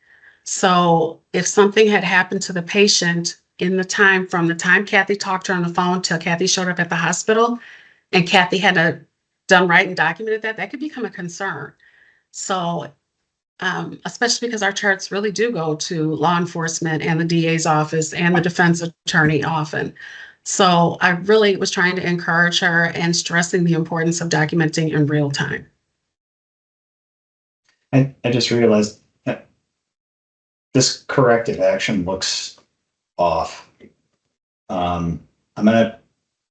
So if something had happened to the patient in the time from the time Kathy talked to her on the phone till Kathy showed up at the hospital, and Kathy had done right and documented that could become a concern. So especially because our charts really do go to law enforcement and the DA's office and the defense attorney often. So I really was trying to encourage her and stressing the importance of documenting in real time. I just realized that this corrective action looks off. I'm going to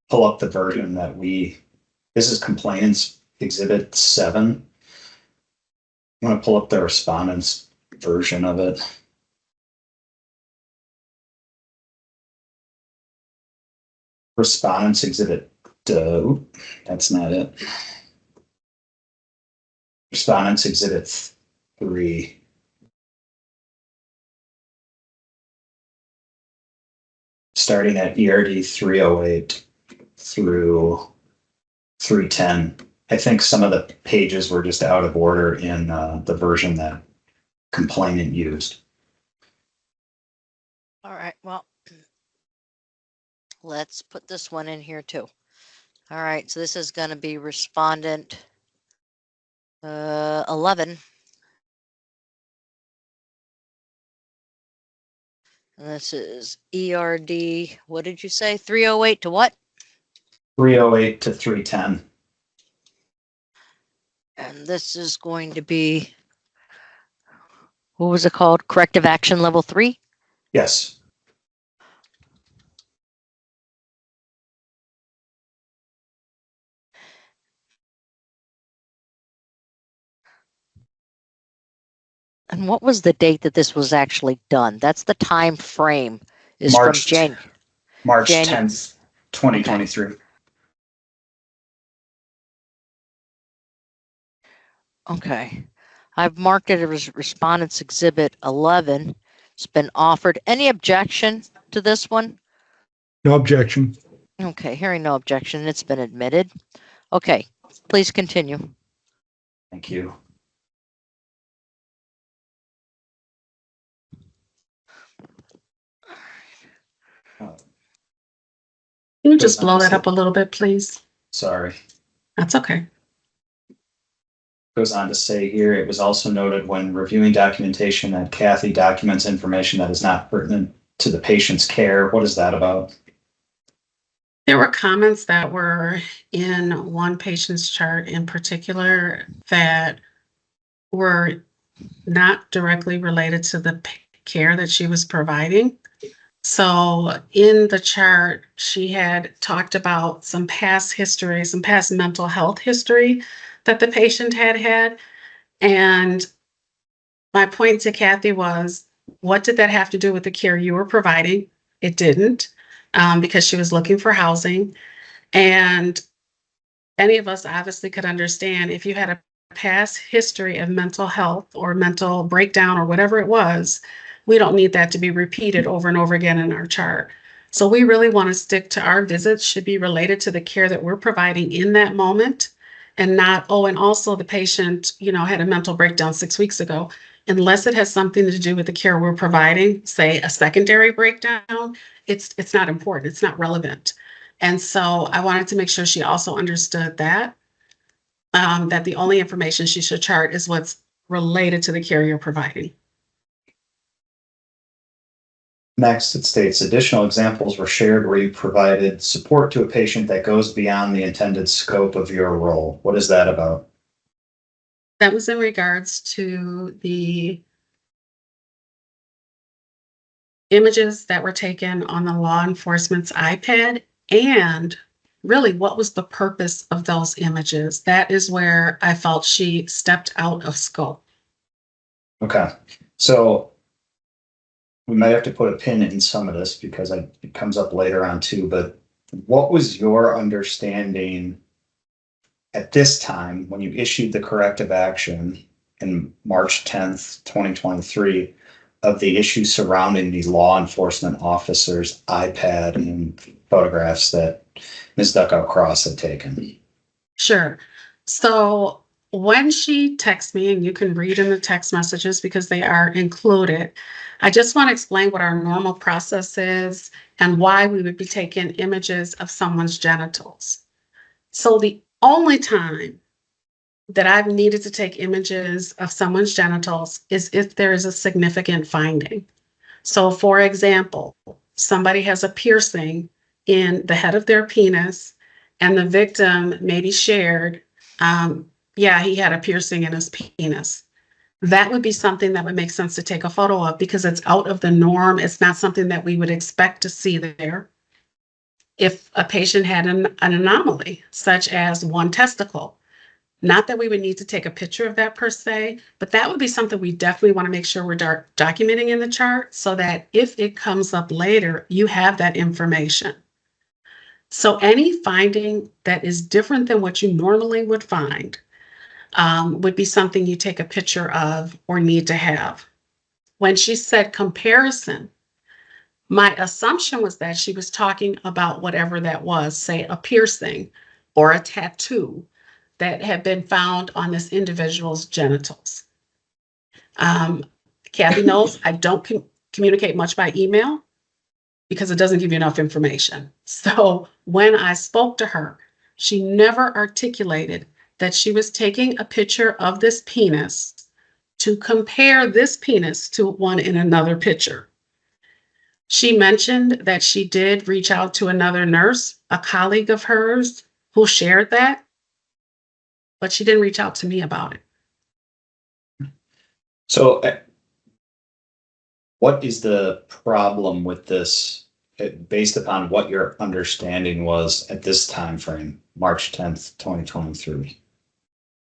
pull up the version that this is Complainants Exhibit 7. I'm going to pull up the respondents version of it. Respondents Exhibit, that's not it. Respondents Exhibit 3. Starting at ERD 308 through 310. I think some of the pages were just out of order in the version that complainant used. All right, well, let's put this one in here too. All right, so this is going to be respondent 11. And this is ERD, what did you say? 308 to what? 308 to 310. And this is going to be, what was it called? Corrective action level 3? Yes. And what was the date that this was actually done? That's the time frame is March, from January. March 10th, 2023. Okay. I've marked it as Respondents Exhibit 11. It's been offered. Any objection to this one? No objection. Okay, hearing no objection, it's been admitted. Okay, please continue. Thank you. Can you just blow that up a little bit, please? Sorry. That's okay. Goes on to say here, it was also noted when reviewing documentation that Kathy documents information that is not pertinent to the patient's care. What is that about? There were comments that were in one patient's chart in particular that were not directly related to the care that she was providing. So in the chart, she had talked about some past history, some past mental health history that the patient had had. And my point to Kathy was, what did that have to do with the care you were providing? It didn't, because she was looking for housing. And any of us obviously could understand if you had a past history of mental health or mental breakdown or whatever it was, we don't need that to be repeated over and over again in our chart. So we really want to stick to our visits should be related to the care that we're providing in that moment and not, oh, and also the patient, had a mental breakdown 6 weeks ago. Unless it has something to do with the care we're providing, say a secondary breakdown, it's not important, it's not relevant. And so I wanted to make sure she also understood that, that the only information she should chart is what's related to the care you're providing. Next, it states additional examples were shared where you provided support to a patient that goes beyond the intended scope of your role. What is that about? That was in regards to the images that were taken on the law enforcement's iPad and really what was the purpose of those images. That is where I felt she stepped out of scope. Okay, so we might have to put a pin in some of this because it comes up later on too, but what was your understanding at this time when you issued the corrective action in March 10th, 2023 of the issues surrounding the law enforcement officer's iPad and photographs that Ms. Duchow-Cross had taken? Sure. So when she texts me, and you can read in the text messages because they are included, I just want to explain what our normal process is and why we would be taking images of someone's genitals. So the only time that I've needed to take images of someone's genitals is if there is a significant finding. So for example, somebody has a piercing in the head of their penis and the victim maybe shared, yeah, he had a piercing in his penis. That would be something that would make sense to take a photo of because it's out of the norm. It's not something that we would expect to see there. If a patient had an anomaly, such as one testicle, not that we would need to take a picture of that per se, but that would be something we definitely want to make sure we're documenting in the chart so that if it comes up later, you have that information. So any finding that is different than what you normally would find would be something you take a picture of or need to have. When she said comparison, my assumption was that she was talking about whatever that was, say a piercing or a tattoo. that had been found on this individual's genitals. Kathy knows I don't communicate much by email because it doesn't give you enough information. So when I spoke to her, she never articulated that she was taking a picture of this penis to compare this penis to one in another picture. She mentioned that she did reach out to another nurse, a colleague of hers, who shared that, but she didn't reach out to me about it. So, what is the problem with this, based upon what your understanding was at this time frame, March 10th, 2023?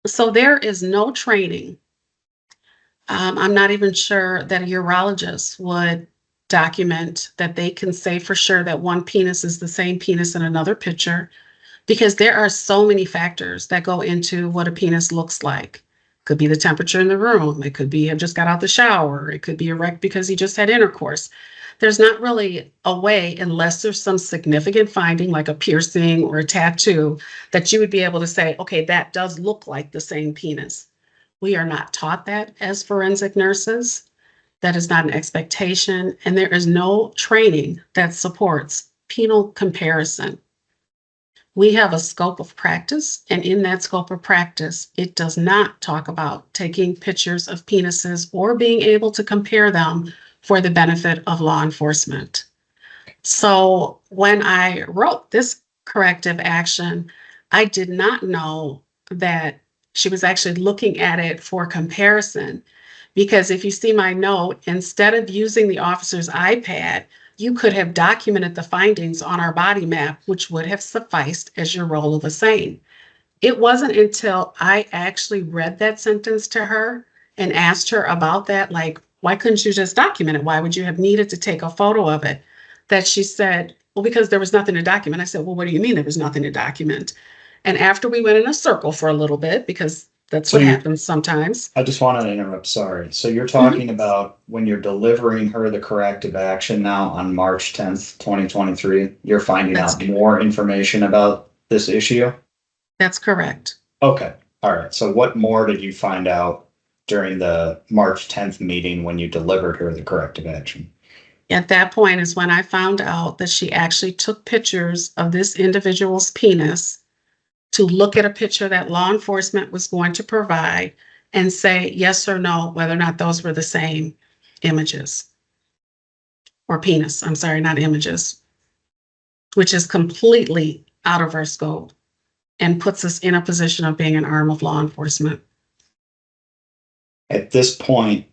So there is no training. I'm not even sure that a urologist would document that they can say for sure that one penis is the same penis in another picture, because there are so many factors that go into what a penis looks like. Could be the temperature in the room. It could be I just got out the shower. It could be erect because he just had intercourse. There's not really a way, unless there's some significant finding like a piercing or a tattoo, that you would be able to say, okay, that does look like the same penis. We are not taught that as forensic nurses. That is not an expectation, and there is no training that supports penal comparison. We have a scope of practice, and in that scope of practice, it does not talk about taking pictures of penises or being able to compare them for the benefit of law enforcement. So when I wrote this corrective action, I did not know that she was actually looking at it for comparison. Because if you see my note, instead of using the officer's iPad, you could have documented the findings on our body map, which would have sufficed as your role of a SANE. It wasn't until I actually read that sentence to her and asked her about that, like, why couldn't you just document it? Why would you have needed to take a photo of it? That she said, well, because there was nothing to document. I said, well, what do you mean there was nothing to document? And after we went in a circle for a little bit, because that's what happens sometimes. I just want to interrupt, sorry. So you're talking about when you're delivering her the corrective action now on March 10th, 2023, you're finding out more information about this issue? That's correct. Okay, all right. So what more did you find out during the March 10th meeting when you delivered her the corrective action? At that point is when I found out that she actually took pictures of this individual's penis to look at a picture that law enforcement was going to provide and say yes or no, whether or not those were the same images or penis. I'm sorry, not images, which is completely out of our scope and puts us in a position of being an arm of law enforcement. At this point,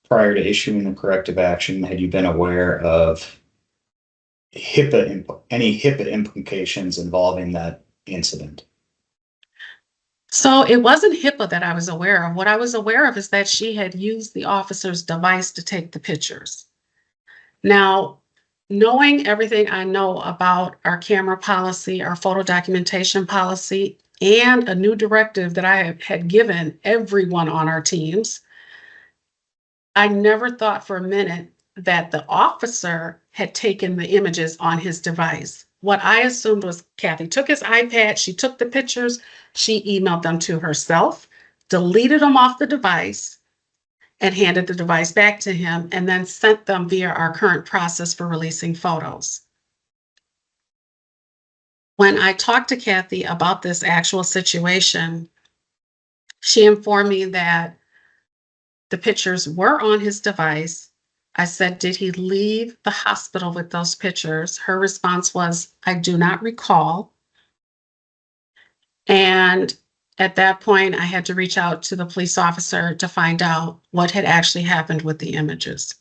prior to issuing the corrective action, had you been aware of any HIPAA implications involving that incident? So it wasn't HIPAA that I was aware of. What I was aware of is that she had used the officer's device to take the pictures. Now, knowing everything I know about our camera policy, our photo documentation policy, and a new directive that I had given everyone on our teams, I never thought for a minute that the officer had taken the images on his device. What I assumed was Kathy took his iPad, she took the pictures, she emailed them to herself, deleted them off the device, and handed the device back to him, and then sent them via our current process for releasing photos. When I talked to Kathy about this actual situation, she informed me that the pictures were on his device. I said, did he leave the hospital with those pictures? Her response was, I do not recall. And at that point, I had to reach out to the police officer to find out what had actually happened with the images.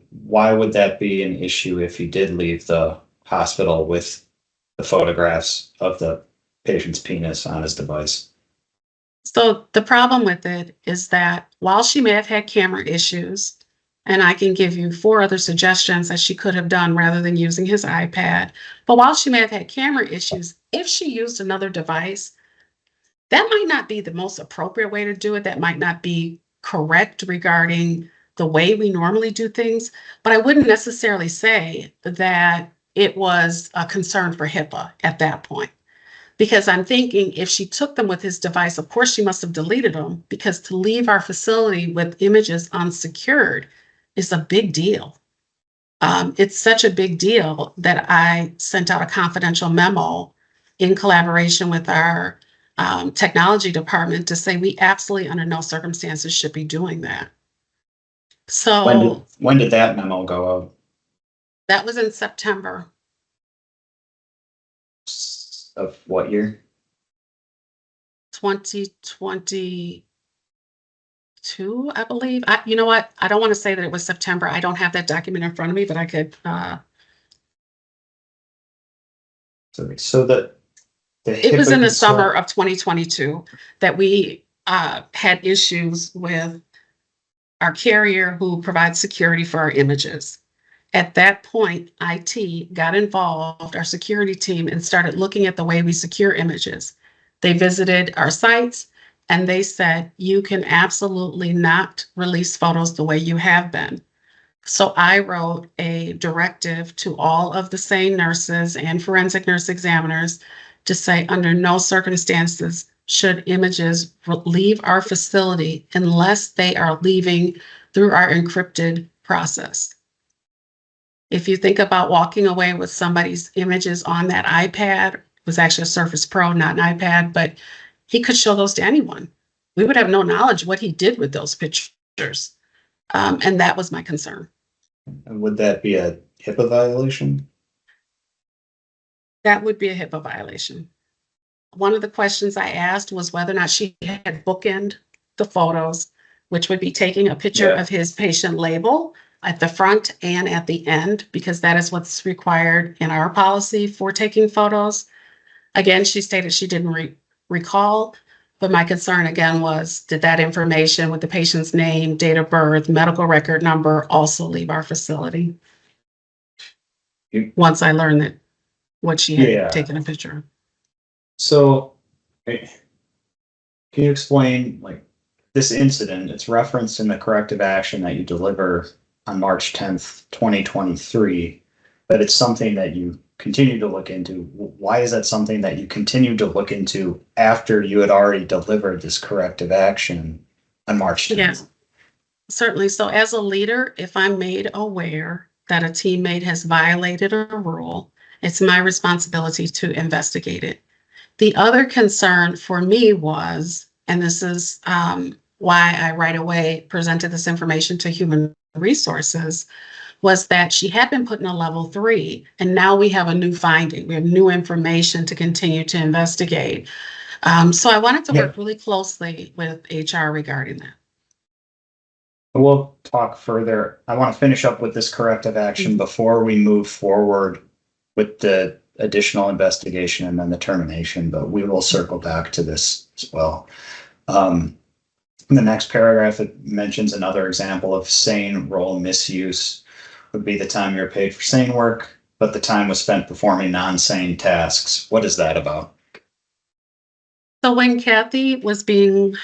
Why would that be an issue if he did leave the hospital with the photographs of the patient's penis on his device? So the problem with it is that while she may have had camera issues, and I can give you 4 other suggestions that she could have done rather than using his iPad, but while she may have had camera issues, if she used another device, that might not be the most appropriate way to do it. That might not be correct regarding the way we normally do things, but I wouldn't necessarily say that it was a concern for HIPAA at that point. Because I'm thinking if she took them with his device, of course she must have deleted them, because to leave our facility with images unsecured is a big deal. It's such a big deal that I sent out a confidential memo in collaboration with our technology department to say we absolutely under no circumstances should be doing that. So When did that memo go out? that was in September. Of what year? 2022, I believe. You know what? I don't want to say that it was September. I don't have that document in front of me, but I could. So the It was in the HIPAA summer of 2022 that we had issues with our carrier who provides security for our images. At that point, IT got involved, our security team, and started looking at the way we secure images. They visited our sites and they said, you can absolutely not release photos the way you have been. So I wrote a directive to all of the SANE nurses and forensic nurse examiners to say, under no circumstances should images leave our facility unless they are leaving through our encrypted process. If you think about walking away with somebody's images on that iPad, it was actually a Surface Pro, not an iPad, but he could show those to anyone. We would have no knowledge what he did with those pictures. And that was my concern. Would that be a HIPAA violation? That would be a HIPAA violation. One of the questions I asked was whether or not she had bookend the photos, which would be taking a picture of his patient label at the front and at the end, because that is what's required in our policy for taking photos. Again, she stated she didn't recall, but my concern again was, did that information with the patient's name, date of birth, medical record number also leave our facility? Once I learned that what she had taken a picture of. So can you explain, like, this incident? It's referenced in the corrective action that you deliver on March 10th, 2023, but it's something that you continue to look into. Why is that something that you continue to look into after you had already delivered this corrective action on March 10th? Yes, certainly. So as a leader, if I'm made aware that a teammate has violated a rule, it's my responsibility to investigate it. The other concern for me was, and this is why I right away presented this information to Human Resources, was that she had been put in a level 3, and now we have a new finding. We have new information to continue to investigate. So I wanted to work really closely with HR regarding that. We'll talk further. I want to finish up with this corrective action before we move forward with the additional investigation and then the termination, but we will circle back to this as well. In the next paragraph, it mentions another example of SANE role misuse would be the time you're paid for SANE work, but the time was spent performing non-SANE tasks. What is that about? So when Kathy was being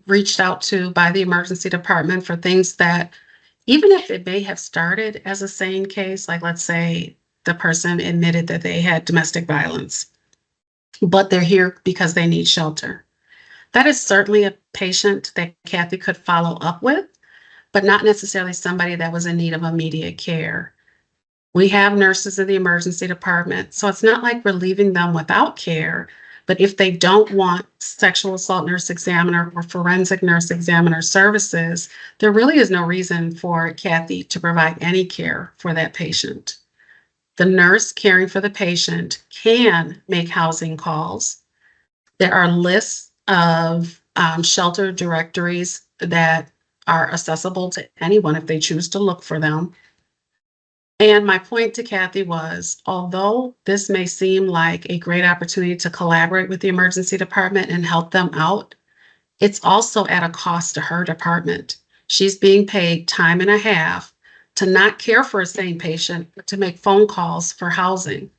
reached out to by the emergency department for things that, even if it may have started as a SANE case, like let's say the person admitted that they had domestic violence, but they're here because they need shelter. That is certainly a patient that Kathy could follow up with, but not necessarily somebody that was in need of immediate care. We have nurses in the emergency department, so it's not like we're leaving them without care. But if they don't want sexual assault nurse examiner or forensic nurse examiner services, there really is no reason for Kathy to provide any care for that patient. The nurse caring for the patient can make housing calls. There are lists of shelter directories that are accessible to anyone if they choose to look for them. And my point to Kathy was, although this may seem like a great opportunity to collaborate with the emergency department and help them out, it's also at a cost to her department. She's being paid time and a half to not care for a SANE patient, but to make phone calls for housing.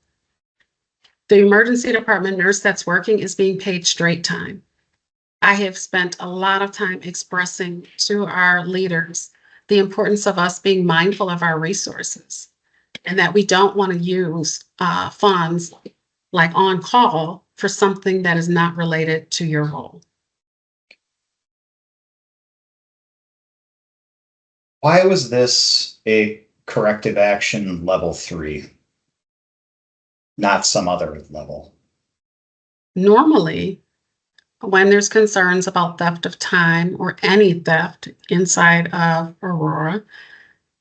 The emergency department nurse that's working is being paid straight time. I have spent a lot of time expressing to our leaders the importance of us being mindful of our resources and that we don't want to use funds like on call for something that is not related to your role. Why was this a corrective action level 3, not some other level? Normally, when there's concerns about theft of time or any theft inside of Aurora,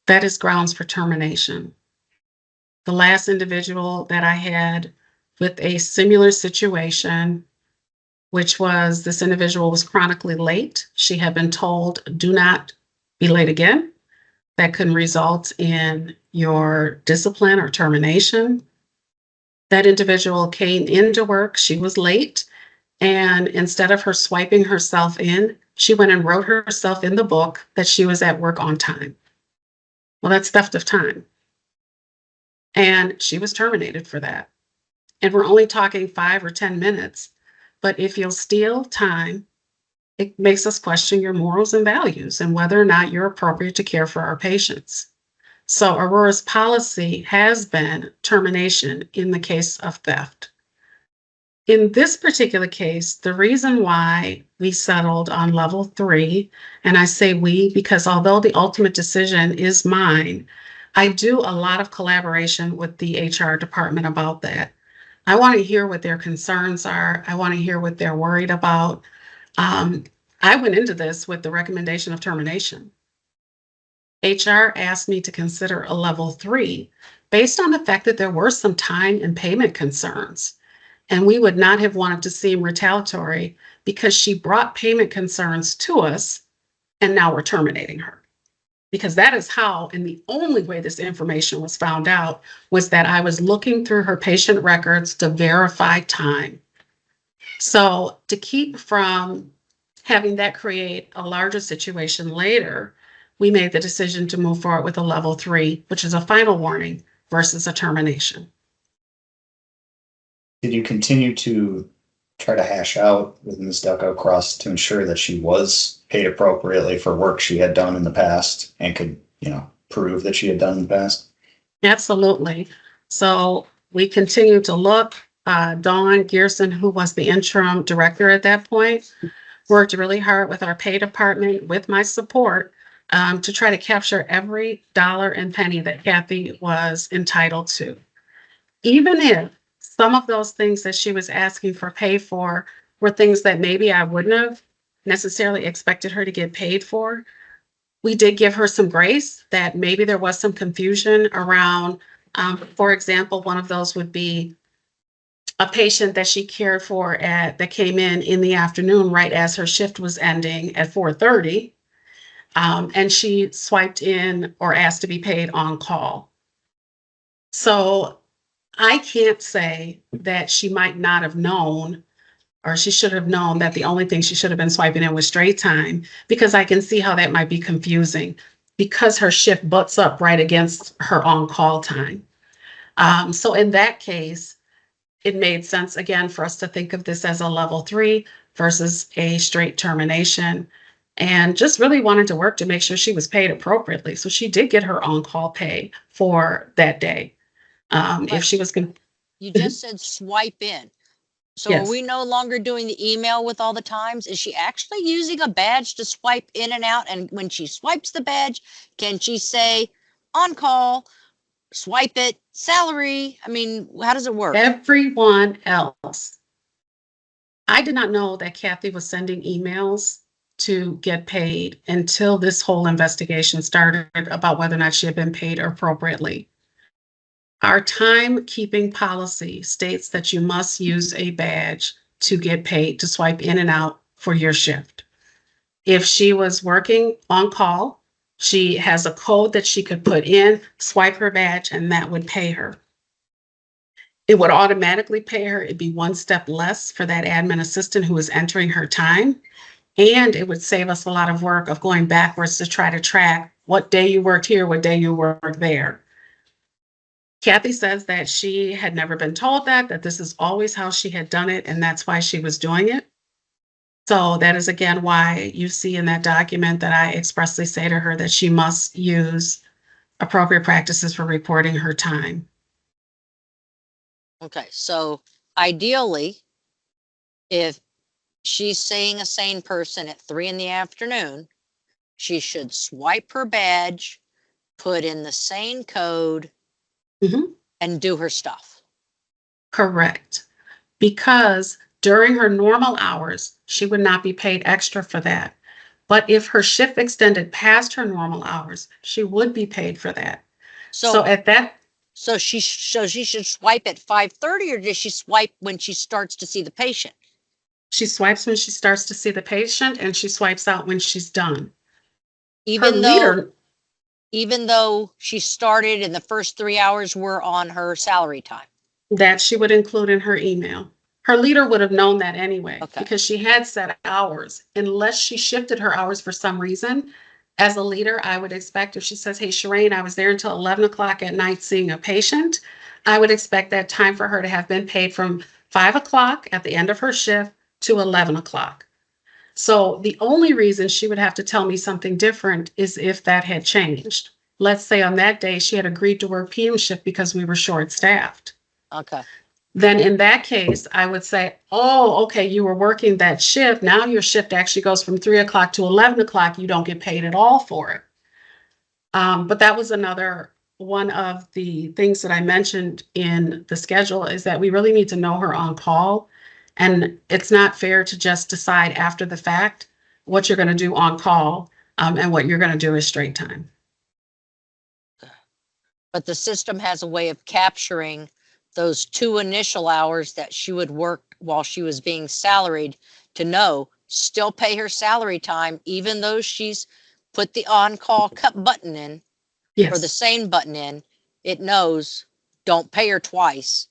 that is grounds for termination. The last individual that I had with a similar situation, which was this individual was chronically late. She had been told, do not be late again. That can result in your discipline or termination. That individual came into work, she was late, and instead of her swiping herself in, she went and wrote herself in the book that she was at work on time. Well, that's theft of time. And she was terminated for that. And we're only talking 5 or 10 minutes. But if you'll steal time, it makes us question your morals and values and whether or not you're appropriate to care for our patients. So Aurora's policy has been termination in the case of theft. In this particular case, the reason why we settled on level 3, and I say we because although the ultimate decision is mine, I do a lot of collaboration with the HR department about that. I want to hear what their concerns are. I want to hear what they're worried about. I went into this with the recommendation of termination. HR asked me to consider a level 3 based on the fact that there were some time and payment concerns. And we would not have wanted to seem retaliatory because she brought payment concerns to us and now we're terminating her. Because that is how, and the only way this information was found out was that I was looking through her patient records to verify time. So to keep from having that create a larger situation later, we made the decision to move forward with a level 3, which is a final warning versus a termination. Did you continue to try to hash out with Ms. Duchow to ensure that she was paid appropriately for work she had done in the past and could, prove that she had done in the past? Absolutely. So we continued to look. Dawn Gearson, who was the interim director at that point, worked really hard with our pay department with my support to try to capture every dollar and penny that Kathy was entitled to. Even if some of those things that she was asking for pay for were things that maybe I wouldn't have necessarily expected her to get paid for, we did give her some grace that maybe there was some confusion around. For example, one of those would be a patient that she cared for that came in the afternoon right as her shift was ending at 4:30. And she swiped in or asked to be paid on call. So I can't say that she might not have known or she should have known that the only thing she should have been swiping in was straight time, because I can see how that might be confusing because her shift butts up right against her on-call time. So in that case, it made sense again for us to think of this as a level 3 versus a straight termination, and just really wanted to work to make sure she was paid appropriately. So she did get her on-call pay for that day. If she was going You just said swipe in. So Yes. are we no longer doing the email with all the times? Is she actually using a badge to swipe in and out? And when she swipes the badge, can she say on call, swipe it, salary? I mean, how does it work? everyone else. I did not know that Kathy was sending emails to get paid until this whole investigation started about whether or not she had been paid appropriately. Our timekeeping policy states that you must use a badge to get paid, to swipe in and out for your shift. If she was working on call, she has a code that she could put in, swipe her badge, and that would pay her. It would automatically pay her. It'd be one step less for that admin assistant who is entering her time. And it would save us a lot of work of going backwards to try to track what day you worked here, what day you worked there. Kathy says that she had never been told that this is always how she had done it, and that's why she was doing it. So that is again why you see in that document that I expressly say to her that she must use appropriate practices for reporting her time. Okay, so ideally, if she's seeing a sane person at 3 in the afternoon, she should swipe her badge, put in the sane code, Mhm. and do her stuff. Correct. Because during her normal hours, she would not be paid extra for that. But if her shift extended past her normal hours, she would be paid for that. So So, at that, so she should swipe at 5:30, or does she swipe when she starts to see the patient? she swipes when she starts to see the patient and she swipes out when she's done. Her Even leader, though she started and the first 3 hours were on her salary time. that she would include in her email. Her leader would have known that anyway, Okay. because she had set hours. Unless she shifted her hours for some reason, as a leader, I would expect if she says, hey, Shireen, I was there until 11 o'clock at night seeing a patient, I would expect that time for her to have been paid from 5 o'clock at the end of her shift to 11 o'clock. So the only reason she would have to tell me something different is if that had changed. Let's say on that day she had agreed to work PM shift because we were short-staffed. Okay. Then in that case, I would say, oh, okay, you were working that shift. Now your shift actually goes from 3 o'clock to 11 o'clock. You don't get paid at all for it. But that was another one of the things that I mentioned in the schedule is that we really need to know her on call. And it's not fair to just decide after the fact what you're going to do on call and what you're going to do is straight time. But the system has a way of capturing those 2 initial hours that she would work while she was being salaried to know, still pay her salary time, even though she's put the on-call cut button in or the Yes, sane button in. It knows, don't pay her twice,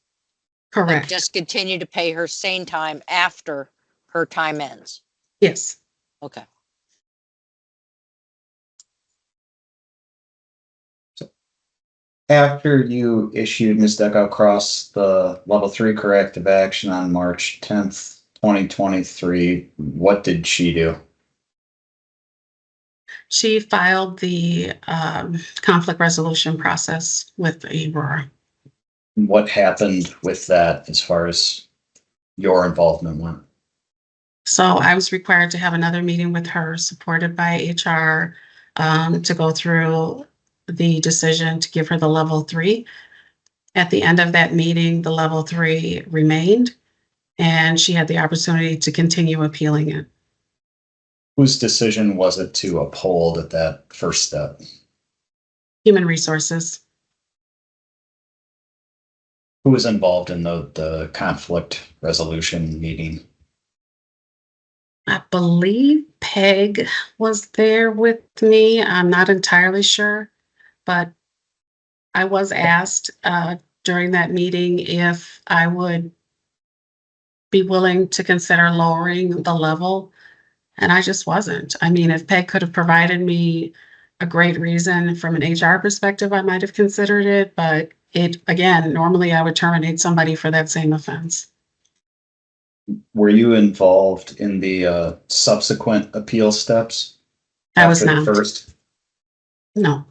but correct. just continue to pay her sane time after her time ends. Yes. Okay. After you issued Ms. Duchow Cross the level 3 corrective action on March 10th, 2023, what did she do? She filed the conflict resolution process with Aurora. What happened with that as far as your involvement went? So I was required to have another meeting with her, supported by HR, to go through the decision to give her the level 3. At the end of that meeting, the level 3 remained, and she had the opportunity to continue appealing it. Whose decision was it to uphold at that first step? Human Resources. Who was involved in the conflict resolution meeting? I believe Peg was there with me. I'm not entirely sure, but I was asked during that meeting if I would be willing to consider lowering the level, and I just wasn't. I mean, if Peg could have provided me a great reason from an HR perspective, I might have considered it, but again, normally I would terminate somebody for that same offense. Were you involved in the subsequent appeal steps? I was after the not. first? No.